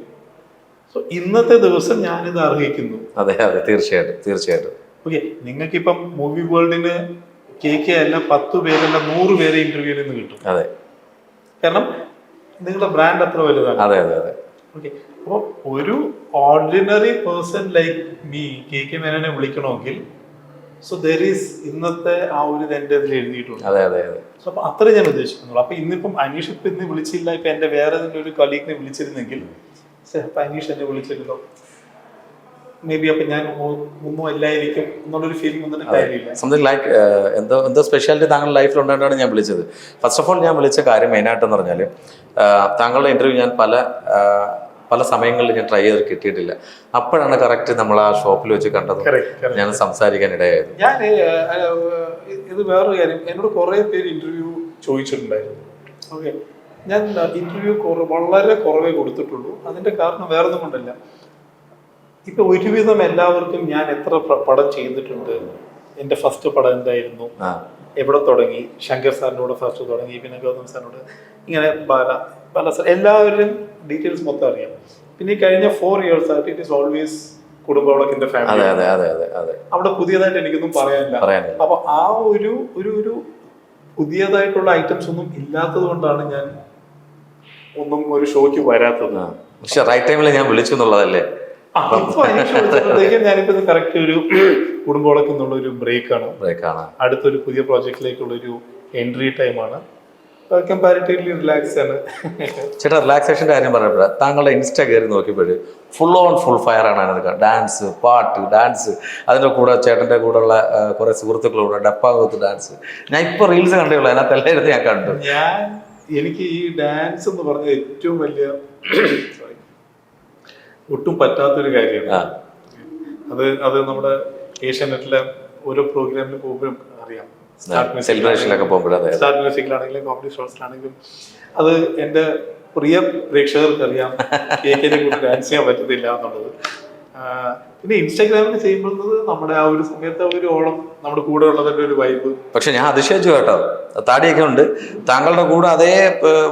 Speaker 2: ഇന്നത്തെ ദിവസം ഞാനിത് അർഹിക്കുന്നു.
Speaker 1: അതെ അതെ, തീർച്ചയായിട്ടും.
Speaker 2: ഓക്കെ, നിങ്ങൾക്കിപ്പം മൂവി വേൾഡിന് KK അല്ല 10 പേരല്ല 100 പേരെ ഇന്റർവ്യൂവിൽ നിന്ന് കിട്ടും.
Speaker 1: അതെ,
Speaker 2: കാരണം നിങ്ങളുടെ ബ്രാൻഡ് അത്ര വലുതാണ്.
Speaker 1: അതെ അതെ അതെ.
Speaker 2: ഓക്കെ, അപ്പോൾ ഒരു ordinary person like me KK മേനോനെ വിളിക്കണമെങ്കിൽ ദർ ഈസ് ഇന്നത്തെ ആ ഒരു എൻ്റെ ഇതിൽ എഴുതിയിട്ടുണ്ട്.
Speaker 1: അതെ അതെ അതെ.
Speaker 2: അപ്പൊ അത്ര ഞാൻ ഉദ്ദേശിക്കുന്നുള്ളൂ. അപ്പൊ ഇന്നിപ്പം അനീഷ് ഇപ്പൊ ഇന്ന് വിളിച്ചില്ല, ഇപ്പൊ എന്റെ വേറെ ഏതെങ്കിലും ഒരു കൊളീഗിനെ വിളിച്ചിരുന്നെങ്കിൽ അപ്പൊ അനീഷ് എന്നെ വിളിച്ചിരുന്നോ മേ ബി അപ്പൊ ഞാൻ ഒന്നും അല്ലായിരിക്കും എന്നുള്ളൊരു ഫീലിംഗ് വന്നിട്ട് കാര്യമില്ല.
Speaker 1: സംതിങ് ലൈക്ക് എന്തോ സ്പെഷ്യാലിറ്റി താങ്കളുടെ ലൈഫിൽ ഉണ്ടായിട്ടാണ് ഞാൻ വിളിച്ചത്. ഫസ്റ്റ് ഓഫ് ഓൾ ഞാൻ വിളിച്ച കാര്യം മെയിനായിട്ടെന്ന് പറഞ്ഞാൽ താങ്കളുടെ ഇന്റർവ്യൂ ഞാൻ പല സമയങ്ങളിൽ ഞാൻ ട്രൈ ചെയ്ത് കിട്ടിയിട്ടില്ല. അപ്പോഴാണ് കറക്റ്റ് നമ്മൾ ആ ഷോപ്പിൽ വെച്ച് കണ്ടത്, ഞാൻ സംസാരിക്കാൻ ഇടയായത്.
Speaker 2: ഞാൻ ഇത് വേറൊരു കാര്യം, എന്നോട് കുറെ പേര് ഇന്റർവ്യൂ ചോദിച്ചിട്ടുണ്ടായിരുന്നു. ഓക്കെ, ഞാൻ ഇന്റർവ്യൂ വളരെ കുറവേ കൊടുത്തിട്ടുള്ളൂ. അതിന്റെ കാരണം വേറൊന്നും കൊണ്ടല്ല, ഇപ്പൊ ഒരുവിധം എല്ലാവർക്കും ഞാൻ എത്ര പടം ചെയ്തിട്ടുണ്ട്, എൻ്റെ ഫസ്റ്റ് പടം എന്തായിരുന്നു, എവിടെ തുടങ്ങി, ശങ്കർ സാറിനോട് ഫസ്റ്റ് തുടങ്ങി, പിന്നെ ഗൗതം സാറിനോട്, ഇങ്ങനെ പല എല്ലാവരുടെയും ഡീറ്റെയിൽസ് മൊത്തം അറിയാം. പിന്നെ ഈ കഴിഞ്ഞ 4 years ആയിട്ട് ഇറ്റ് ഈസ് ഓൾവേസ് കുടുംബവിളക്കിന്റെ ഫാമിലി. അവിടെ പുതിയതായിട്ട് എനിക്കൊന്നും പറയാനില്ല. അപ്പൊ ആ ഒരു പുതിയതായിട്ടുള്ള ഐറ്റംസ് ഒന്നും ഇല്ലാത്തത് കൊണ്ടാണ് ഞാൻ ഒന്നും ഒരു ഷോയ്ക്ക് വരാത്തത്.
Speaker 1: പക്ഷെ റൈറ്റ് ടൈമിൽ ഞാൻ വിളിച്ചു എന്നുള്ളതല്ലേ.
Speaker 2: ഞാനിപ്പോ കറക്റ്റ് ഒരു കുടുംബവിളക്ക് എന്നുള്ള ഒരു ബ്രേക്കാണ്. അടുത്തൊരു പുതിയ പ്രോജക്റ്റിലേക്കുള്ള ഒരു എൻട്രി ടൈമാണ്. കമ്പാരിറ്റീവ്ലി റിലാക്സ് ആണ്.
Speaker 1: ചേട്ടാ റിലാക്സേഷൻ്റെ കാര്യം പറഞ്ഞപ്പോഴാണ് താങ്കളുടെ ഇൻസ്റ്റ കയറി നോക്കിയപ്പോൾ ഫുൾ ഫയർ ആണ് അതിനകത്ത്. ഡാൻസ്, പാട്ട്, ഡാൻസ്, അതിൻ്റെ കൂടെ ചേട്ടൻ്റെ കൂടെയുള്ള കുറേ സുഹൃത്തുക്കളുടെ ഡപ്പാകത്ത് ഡാൻസ്. ഞാൻ ഇപ്പോൾ റീൽസ് കണ്ടേയുള്ളൂ, അതിനകത്ത് എല്ലായിടത്തും ഞാൻ കണ്ടു.
Speaker 2: എനിക്ക് ഈ ഡാൻസ് എന്ന് പറഞ്ഞ ഏറ്റവും വലിയ ഒട്ടും പറ്റാത്തൊരു കാര്യമാണ്. അത് നമ്മുടെ ഏഷ്യാനെറ്റിലെ ഓരോ പ്രോഗ്രാമിൽ പോകുമ്പോഴും അറിയാം.
Speaker 1: സെലിബ്രേഷനിലൊക്കെ പോകുമ്പോഴേ
Speaker 2: സ്റ്റാർ മ്യൂസിക്കിലാണെങ്കിലും കോമഡി ഷോസിലാണെങ്കിലും അത് എൻ്റെ പ്രിയ പ്രേക്ഷകർക്ക് അറിയാം കേക്കിനെ കൂടി ഡാൻസ് ചെയ്യാൻ പറ്റത്തില്ല എന്നുള്ളത്. പിന്നെ ഇൻസ്റ്റാഗ്രാമിൽ ചെയ്യുമ്പോൾ നമ്മുടെ ആ ഒരു സമയത്ത് ഒരു ഓളം നമ്മുടെ കൂടെ ഉള്ളതിൻ്റെ ഒരു വൈബ്.
Speaker 1: പക്ഷെ ഞാൻ അതിശയിച്ചു കേട്ടോ, താടിയൊക്കെ ഉണ്ട്, താങ്കളുടെ കൂടെ അതേ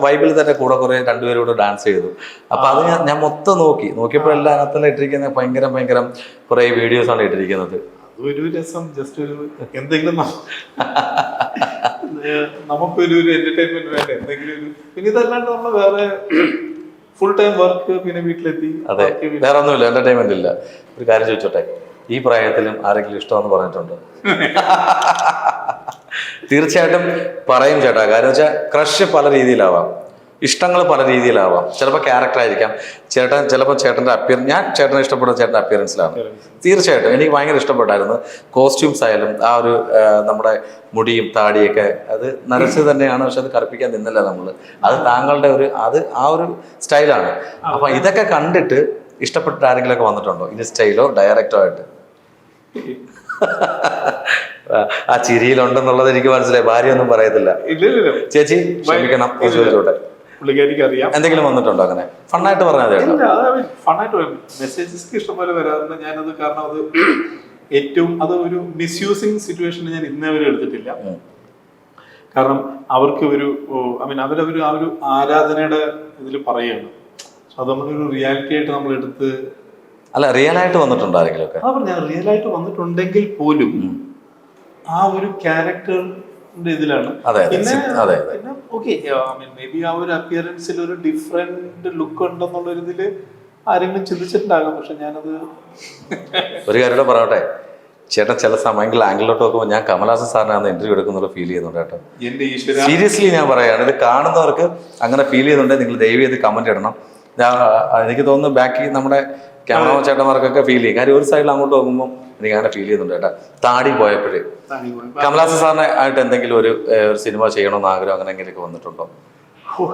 Speaker 1: വൈബിൽ തന്നെ കൂടെ കുറെ രണ്ടുപേരും കൂടെ ഡാൻസ് ചെയ്തു. അപ്പൊ അത് ഞാൻ മൊത്തം നോക്കിയപ്പോഴെല്ലാം അതിനകത്തെല്ലാം ഇട്ടിരിക്കുന്ന ഭയങ്കര കുറെ വീഡിയോസ് ആണ് ഇട്ടിരിക്കുന്നത്.
Speaker 2: ഒരു രസം, ജസ്റ്റ് ഒരു എന്തെങ്കിലും നമുക്കൊരു എന്റർടൈൻമെന്റ് വേണ്ട എന്തെങ്കിലും ഒരു. പിന്നെ ഇതല്ലാണ്ട് നമ്മൾ വേറെ ഫുൾ ടൈം വർക്ക്, പിന്നെ വീട്ടിലെത്തി.
Speaker 1: അതെ, വേറെ ഒന്നുമില്ല, എന്റർടൈൻമെന്റ് ഇല്ല. ഒരു കാര്യം ചോദിച്ചോട്ടെ, ഈ പ്രായത്തിലും ആരെങ്കിലും ഇഷ്ടമെന്ന് പറഞ്ഞിട്ടുണ്ടോ? തീർച്ചയായിട്ടും പറയും ചേട്ടാ. കാര്യം വെച്ചാൽ ക്രഷ് പല രീതിയിലാവാം, ഇഷ്ടങ്ങൾ പല രീതിയിലാവാം. ചിലപ്പോൾ ക്യാരക്ടർ ആയിരിക്കാം, ചിലപ്പോൾ ചേട്ടൻ്റെ ഞാൻ ചേട്ടനെ ഇഷ്ടപ്പെടുന്ന ചേട്ടൻ്റെ അപ്പിയറൻസിലാണ്. തീർച്ചയായിട്ടും എനിക്ക് ഭയങ്കര ഇഷ്ടപ്പെട്ടായിരുന്നു. കോസ്റ്റ്യൂംസ് ആയാലും ആ ഒരു നമ്മുടെ മുടിയും താടിയൊക്കെ അത് നരച്ച് തന്നെയാണ്, പക്ഷെ അത് കറുപ്പിക്കാൻ നിന്നില്ല നമ്മൾ. അത് താങ്കളുടെ ആ ഒരു സ്റ്റൈലാണ്. അപ്പം ഇതൊക്കെ കണ്ടിട്ട് ഇഷ്ടപ്പെട്ടിട്ട് ആരെങ്കിലുമൊക്കെ വന്നിട്ടുണ്ടോ ഇൻസ്റ്റയിലോ ഡയറക്റ്റോ ആയിട്ട്? ആ ചിരിയിലുണ്ടെന്നുള്ളത് എനിക്ക് മനസ്സിലായി. ഭാര്യ ഒന്നും പറയത്തില്ല. ചേച്ചി ക്ഷമിക്കണം, ചോദിച്ചോട്ടെ,
Speaker 2: അറിയാം
Speaker 1: എന്തെങ്കിലും വന്നിട്ടുണ്ടോ അങ്ങനെ? ഫണ്ണായിട്ട് പറഞ്ഞാൽ
Speaker 2: ഫണ്ണായിട്ട് മെസ്സേജസ് ഇഷ്ടംപോലെ വരാറുണ്ട്. ഞാനത് കാരണം അത് ഒരു മിസ്യൂസിങ് സിറ്റുവേഷൻ ഞാൻ ഇന്നേവരെ എടുത്തിട്ടില്ല. കാരണം അവർക്ക് അവരൊരു ആ ഒരു ആരാധനയുടെ ഇതിൽ പറയുകയാണ്. അത് നമ്മളൊരു റിയാലിറ്റി ആയിട്ട് നമ്മൾ എടുത്ത്
Speaker 1: റിയൽ ആയിട്ട് വന്നിട്ടുണ്ടോ ആരെങ്കിലും ഒക്കെ?
Speaker 2: ഞാൻ റിയൽ ആയിട്ട് വന്നിട്ടുണ്ടെങ്കിൽ പോലും ആ ഒരു ക്യാരക്ടർ ഇതിലാണ്. പിന്നെ ഓക്കെ, മേ ബി ആ ഒരു അപ്പിയറൻസിൽ ഒരു ഡിഫറെന്റ് ലുക്ക് ഉണ്ടെന്നുള്ള ഒരു ഇതില് ആരെങ്കിലും ചിന്തിച്ചിട്ടുണ്ടാകാം. പക്ഷെ ഞാനത്
Speaker 1: ഒരു കാര്യം പറയട്ടെ ചേട്ടൻ, ചില സമയങ്ങളിൽ ആംഗിളിലോട്ട് നോക്കുമ്പോൾ ഞാൻ കമലഹാസൻ സാറിനാണ് ഇന്റർവ്യൂ എടുക്കുന്നത് ഫീൽ ചെയ്യുന്നുണ്ട് കേട്ടോ. സീരിയസ്ലി ഞാൻ പറയാണ്, ഇത് കാണുന്നവർക്ക് അങ്ങനെ ഫീൽ ചെയ്യുന്നുണ്ടെങ്കിൽ നിങ്ങൾ ദയവ് ചെയ്ത് കമന്റ് ഇടണം. എനിക്ക് തോന്നുന്നു ബാക്കി നമ്മുടെ ക്യാമറ ചേട്ടന്മാർക്കൊക്കെ ഫീൽ ചെയ്യും. കാര്യം ഒരു സൈഡിൽ അങ്ങോട്ട് നോക്കുമ്പോൾ എനിക്ക് അങ്ങനെ ഫീൽ ചെയ്യുന്നുണ്ട് കേട്ടോ. താടി പോയപ്പോഴേ കമലഹാസൻ സാറിനെ ആയിട്ട് എന്തെങ്കിലും ഒരു സിനിമ ചെയ്യണമെന്ന് ആഗ്രഹം അങ്ങനെ എങ്ങനെയൊക്കെ വന്നിട്ടുണ്ടോ?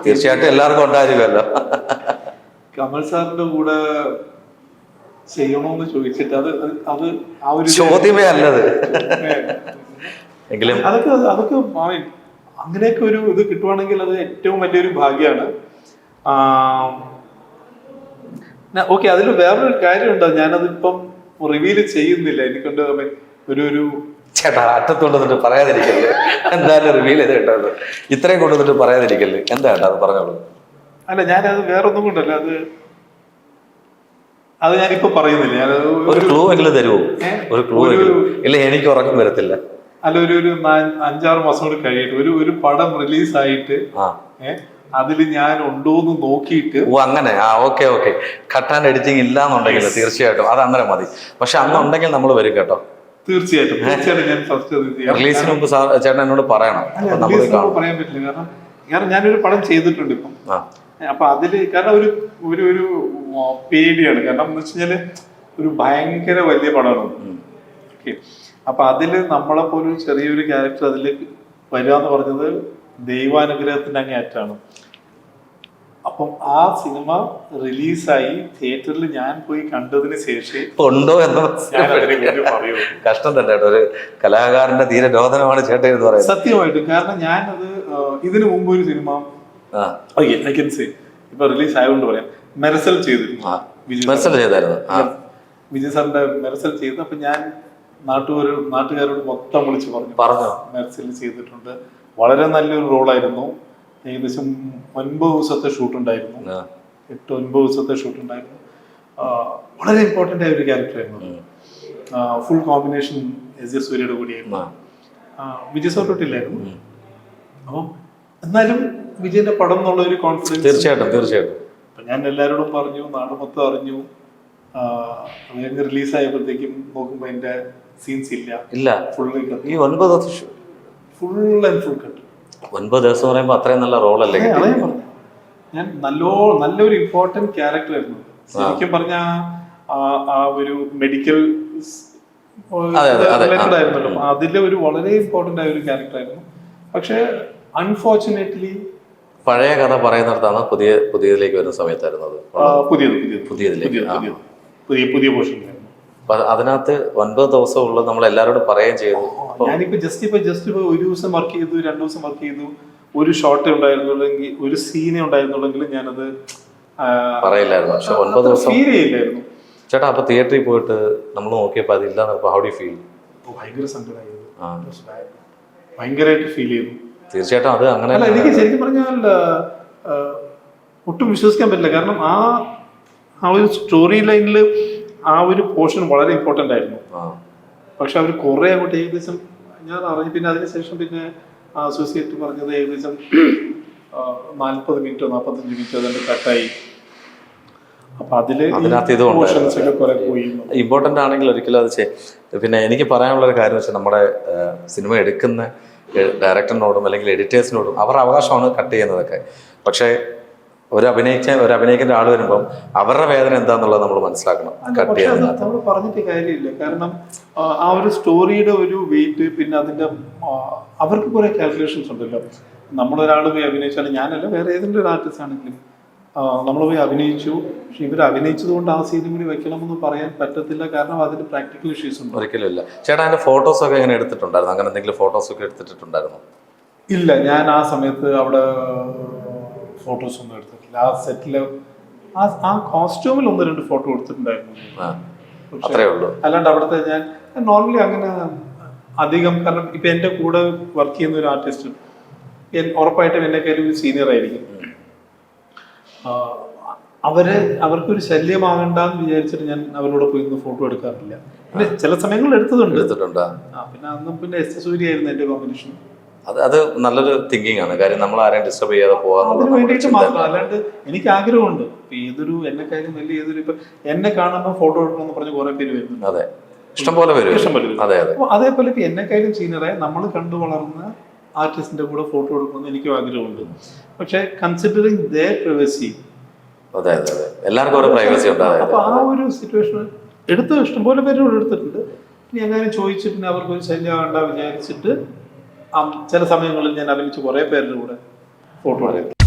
Speaker 1: തീർച്ചയായിട്ടും എല്ലാവർക്കും ഉണ്ടായിരിക്കുമല്ലോ.
Speaker 2: കമൽ സാറിന്റെ കൂടെ ചെയ്യണോന്ന് ചോദിച്ചിട്ട് അത് ആ ഒരു
Speaker 1: ചോദ്യമേ അല്ലത്. എങ്കിലും
Speaker 2: അതൊക്കെ അങ്ങനെയൊക്കെ ഒരു ഇത് കിട്ടുവാണെങ്കിൽ അത് ഏറ്റവും വലിയൊരു ഭാഗ്യമാണ്. ഓക്കെ, അതിൽ വേറൊരു കാര്യമുണ്ടോ, ഞാനതിപ്പം റിവീൽ ചെയ്യുന്നില്ല. എനിക്കൊണ്ട് ഒരു
Speaker 1: ചേട്ടാ അറ്റത്തുകൊണ്ടിട്ട് പറയാതിരിക്കല്ലേ, എന്തായാലും റിവീൽ ചെയ്ത് കേട്ടത് ഇത്രയും കൊണ്ടുവന്നിട്ട് പറയാതിരിക്കല്ലേ, എന്താ ചേട്ടാ അത് പറഞ്ഞോളൂ.
Speaker 2: അല്ല, ഞാനത് വേറൊന്നും കൊണ്ടല്ല, അത് ഞാനിപ്പോ പറയുന്നില്ല.
Speaker 1: ഒരു ക്ലൂ എങ്കിലും തരുമോ? ഒരു ക്ലൂ ഇല്ല, എനിക്ക് ഉറക്കം വരത്തില്ല.
Speaker 2: അല്ല, ഒരു 5-6 മാസം കൂടി കഴിയിട്ട് ഒരു പടം റിലീസായിട്ട് അതിൽ ഞാൻ ഉണ്ടോന്ന് നോക്കിയിട്ട്.
Speaker 1: അങ്ങനെ ഓക്കെ കട്ട് ആൻഡ് എഡിറ്റിംഗ് ഇല്ലാന്നുണ്ടെങ്കിൽ തീർച്ചയായിട്ടും അത് അങ്ങനെ മതി. പക്ഷെ അന്നുണ്ടെങ്കിൽ നമ്മൾ വരും കേട്ടോ.
Speaker 2: തീർച്ചയായിട്ടും ഞാൻ ഫസ്റ്റ്
Speaker 1: റിലീസിന് മുമ്പ് ചേട്ടൻ എന്നോട് പറയണം.
Speaker 2: പറയാൻ പറ്റില്ല, കാരണം ഞാനൊരു പടം ചെയ്തിട്ടുണ്ട് ഇപ്പം. അപ്പൊ അതില് കാരണം ഒരു പേടിയാണ്. കാരണം എന്ന് വെച്ച് കഴിഞ്ഞാല് ഒരു ഭയങ്കര വലിയ പടമാണ്. ഓക്കെ, അപ്പൊ അതില് നമ്മളെ പോലും ചെറിയൊരു ക്യാരക്ടർ അതില് വരിക എന്ന് പറഞ്ഞത് ദൈവാനുഗ്രഹത്തിന്റെ അങ്ങേയറ്റാണ്. അപ്പം ആ സിനിമ റിലീസായി തിയേറ്ററിൽ ഞാൻ പോയി കണ്ടതിന് ശേഷം
Speaker 1: ഉണ്ടോ എന്ന് കഷ്ടം തന്നെ. ഒരു കലാകാരന്റെ തീരെ രോദനമാണ് ചേട്ടൻ എന്ന് പറയുന്നത്.
Speaker 2: സത്യമായിട്ടും. കാരണം ഞാനത് ഇതിനു മുമ്പ് ഒരു സിനിമ ഐ കൻ സേ ഇപ്പൊ റിലീസ് ആയതുകൊണ്ട് പറയാം, മെർസൽ ചെയ്തിരുന്നു. വിജയ് സാറിന്റെ മെർസൽ ചെയ്തു. അപ്പൊ ഞാൻ നാട്ടുകാരോട് മൊത്തം വിളിച്ച് പറഞ്ഞു മെർസൽ ചെയ്തിട്ടുണ്ട്. വളരെ നല്ലൊരു റോളായിരുന്നു. ഏകദേശം 9 ദിവസത്തെ ഷൂട്ട് ഉണ്ടായിരുന്നു. 8-9 ദിവസത്തെ ഷൂട്ട് ഉണ്ടായിരുന്നു. വളരെ ഇമ്പോർട്ടൻ്റ് ആയ ഒരു ക്യാരക്ടറായിരുന്നു. ഫുൾ കോമ്പിനേഷൻ എസ് സൂര്യയുടെ കൂടിയായിരുന്നു. വിജയ് സാറിട്ടില്ലായിരുന്നു. അപ്പം എന്നാലും വിജയന്റെ പടം എന്നുള്ള ഒരു കോൺഫിഡൻസ്
Speaker 1: തീർച്ചയായിട്ടും
Speaker 2: അപ്പൊ ഞാൻ എല്ലാവരോടും പറഞ്ഞു, നാട് മൊത്തം അറിഞ്ഞു. റിലീസായപ്പോഴത്തേക്കും നോക്കുമ്പോ എന്റെ സീൻസ് ഇല്ല.
Speaker 1: ഫുൾ ഈ 9
Speaker 2: ഫുൾ ആൻഡ് ഫുൾ കട്ട്.
Speaker 1: 9 ദിവസം പറയുമ്പോൾ അത്രയും നല്ല റോളല്ലേ
Speaker 2: അതേ ഞാൻ പറഞ്ഞു. ഞാൻ നല്ലൊരു ഇമ്പോർട്ടന്റ് ക്യാരക്ടർ ആയിരുന്നു ശരിക്കും പറഞ്ഞ ആ ഒരു മെഡിക്കൽ റിലേറ്റഡ് ആയിരുന്നല്ലോ, അതിലെ ഒരു വളരെ ഇമ്പോർട്ടന്റ് ആയ ഒരു ക്യാരക്ടർ ആയിരുന്നു. പക്ഷെ അൺഫോർച്ചുനേറ്റ്ലി
Speaker 1: പഴയ കഥ പറയുന്നിടത്താണ് പുതിയതിലേക്ക് വരുന്ന സമയത്തായിരുന്നു അത് പുതിയതിലേക്ക്
Speaker 2: പുതിയ പോർഷൻ.
Speaker 1: അപ്പൊ അതിനകത്ത് 9 ദിവസം ഉള്ളത് നമ്മൾ എല്ലാവരോടും പറയുകയും ചെയ്തു.
Speaker 2: ഞാനിപ്പോ ജസ്റ്റ് ഒരു ദിവസം വർക്ക് ചെയ്തു, 2 ദിവസം വർക്ക് ചെയ്തു, ഒരു ഷോട്ടേ ഉണ്ടായിരുന്നുള്ളെങ്കിൽ, ഒരു സീനേ ഉണ്ടായിരുന്നുള്ളെങ്കിൽ ഞാനത്
Speaker 1: പറയില്ലായിരുന്നു. പക്ഷെ 9 ദിവസം
Speaker 2: ഫീൽ ചെയ്യില്ലായിരുന്നു.
Speaker 1: ചേട്ടാ അപ്പൊ തിയേറ്ററിൽ പോയിട്ട് നമ്മൾ നോക്കിയപ്പോൾ അതില്ല. How do feel?
Speaker 2: ഭയങ്കര സങ്കടമായിരുന്നു, ഭയങ്കരമായിട്ട് ഫീൽ ചെയ്തു.
Speaker 1: തീർച്ചയായിട്ടും അത് അങ്ങനെ
Speaker 2: അല്ല, എനിക്ക് ശരിക്കും പറഞ്ഞാൽ ഒട്ടും വിശ്വസിക്കാൻ പറ്റില്ല. കാരണം ആ ഒരു സ്റ്റോറി ലൈനിൽ ആ ഒരു പോർഷൻ വളരെ ഇമ്പോർട്ടൻ്റ് ആയിരുന്നു. പക്ഷെ അവർ കുറെ അങ്ങോട്ട് ഏകദേശം ഞാൻ അറിഞ്ഞു. പിന്നെ അതിനുശേഷം പിന്നെ അസോസിയേറ്റ് പറഞ്ഞത് ഏകദേശം 40 മിനിറ്റോ 45 മിനിറ്റോ അതിന്റെ കട്ടായി. അപ്പൊ
Speaker 1: അതിനകത്ത് ഇത് ഇമ്പോർട്ടൻ്റ് ആണെങ്കിൽ ഒരിക്കലും അത് പിന്നെ എനിക്ക് പറയാനുള്ളൊരു കാര്യം വെച്ചാൽ നമ്മുടെ സിനിമ എടുക്കുന്ന ഡയറക്ടറിനോടും അല്ലെങ്കിൽ എഡിറ്റേഴ്സിനോടും അവരുടെ അവകാശമാണ് കട്ട് ചെയ്യുന്നതൊക്കെ. പക്ഷേ ഒരു അഭിനയിക്കുന്ന ആൾ വരുമ്പോൾ അവരുടെ വേദന എന്താന്നുള്ളത് നമ്മൾ മനസ്സിലാക്കണം. കട്ട് ചെയ്യാൻ
Speaker 2: നമ്മൾ പറഞ്ഞിട്ട് കാര്യമില്ല. കാരണം ആ ഒരു സ്റ്റോറിയുടെ ഒരു വെയിറ്റ്, പിന്നെ അതിന്റെ അവർക്ക് കുറെ കാൽക്കുലേഷൻസ് ഉണ്ടല്ലോ. നമ്മളൊരാൾ പോയി അഭിനയിച്ചാലും, ഞാനല്ല വേറെ ഏതെങ്കിലും ഒരു ആർട്ടിസ്റ്റ് ആണെങ്കിലും നമ്മൾ പോയി അഭിനയിച്ചു, പക്ഷെ ഇവർ അഭിനയിച്ചത് കൊണ്ട് ആ സീനും കൂടി വെക്കണമെന്ന് പറയാൻ പറ്റത്തില്ല. കാരണം അതിന്റെ പ്രാക്ടിക്കൽ ഇഷ്യൂസ് ഉണ്ട്.
Speaker 1: ഒരിക്കലും ഇല്ല. ചേട്ടാ അതിന്റെ ഫോട്ടോസ് ഒക്കെ എങ്ങനെ എടുത്തിട്ടുണ്ടായിരുന്നു? അങ്ങനെ എന്തെങ്കിലും ഫോട്ടോസ് ഒക്കെ എടുത്തിട്ടുണ്ടായിരുന്നു?
Speaker 2: ഇല്ല, ഞാൻ ആ സമയത്ത് അവിടെ ഫോട്ടോസ് ഒന്നും എടുത്തിട്ടില്ല. ആ സെറ്റില് ആ കോസ്റ്റ്യൂമിൽ 1-2 ഫോട്ടോ എടുത്തിട്ടുണ്ടായിരുന്നു.
Speaker 1: അത്രേ ഉള്ളൂ.
Speaker 2: അല്ലാണ്ട് അവിടുത്തെ ഞാൻ നോർമലി അങ്ങനെ അധികം, കാരണം ഇപ്പൊ എന്റെ കൂടെ വർക്ക് ചെയ്യുന്ന ഒരു ആർട്ടിസ്റ്റ് ഉറപ്പായിട്ടും എന്നെക്കാളും ഒരു സീനിയർ ആയിരിക്കും. അവർക്കൊരു ശല്യമാകണ്ടെന്ന് വിചാരിച്ചിട്ട് ഞാൻ അവരോട് പോയി ഫോട്ടോ എടുക്കാറില്ല. പിന്നെ ചില സമയങ്ങളിൽ എടുത്തിട്ടുണ്ട്. പിന്നെ അന്നും പിന്നെ എസ് സൂര്യ ആയിരുന്നു എന്റെ കോമ്പിനേഷൻ.
Speaker 1: അത് നല്ലൊരു തിങ്കിങ് ആണ്. കാര്യം നമ്മൾ ആരെയും ഡിസ്റ്റർബ് ചെയ്യാതെ പോകാൻ
Speaker 2: വേണ്ടിയിട്ട് മാത്രം. അല്ലാണ്ട് എനിക്ക് ആഗ്രഹമുണ്ട് ഏതൊരു എന്നെക്കാളും വലിയ ഏതൊരു ഇപ്പൊ എന്നെ കാണുമ്പോൾ ഫോട്ടോ എടുക്കണമെന്ന് പറഞ്ഞ് കുറെ പേര് വരുന്നുണ്ട്.
Speaker 1: അതെ, ഇഷ്ടംപോലെ വരും.
Speaker 2: അതേപോലെ ഇപ്പൊ എന്നെക്കാളും സീനിയറായി നമ്മൾ കണ്ടു വളർന്ന ആർട്ടിസ്റ്റിന്റെ കൂടെ ഫോട്ടോ എടുക്കണമെന്ന് എനിക്കും ആഗ്രഹമുണ്ട്. പക്ഷെ കൺസിഡറിങ് ദെയർ പ്രൈവസി,
Speaker 1: എല്ലാവർക്കും ഒരു പ്രൈവസി ഉണ്ട്.
Speaker 2: അപ്പൊ ആ ഒരു സിറ്റുവേഷൻ ഇഷ്ടംപോലെ പേരോട് എടുത്തിട്ടുണ്ട്. ഇനി എങ്ങാനും ചോദിച്ചിട്ട് അവർക്കൊരു ശല്യം വേണ്ട വിചാരിച്ചിട്ട് ചില സമയങ്ങളിൽ ഞാൻ അഭിനയിച്ച് കുറെ പേരുടെ കൂടെ ഫോട്ടോ എടുക്കും.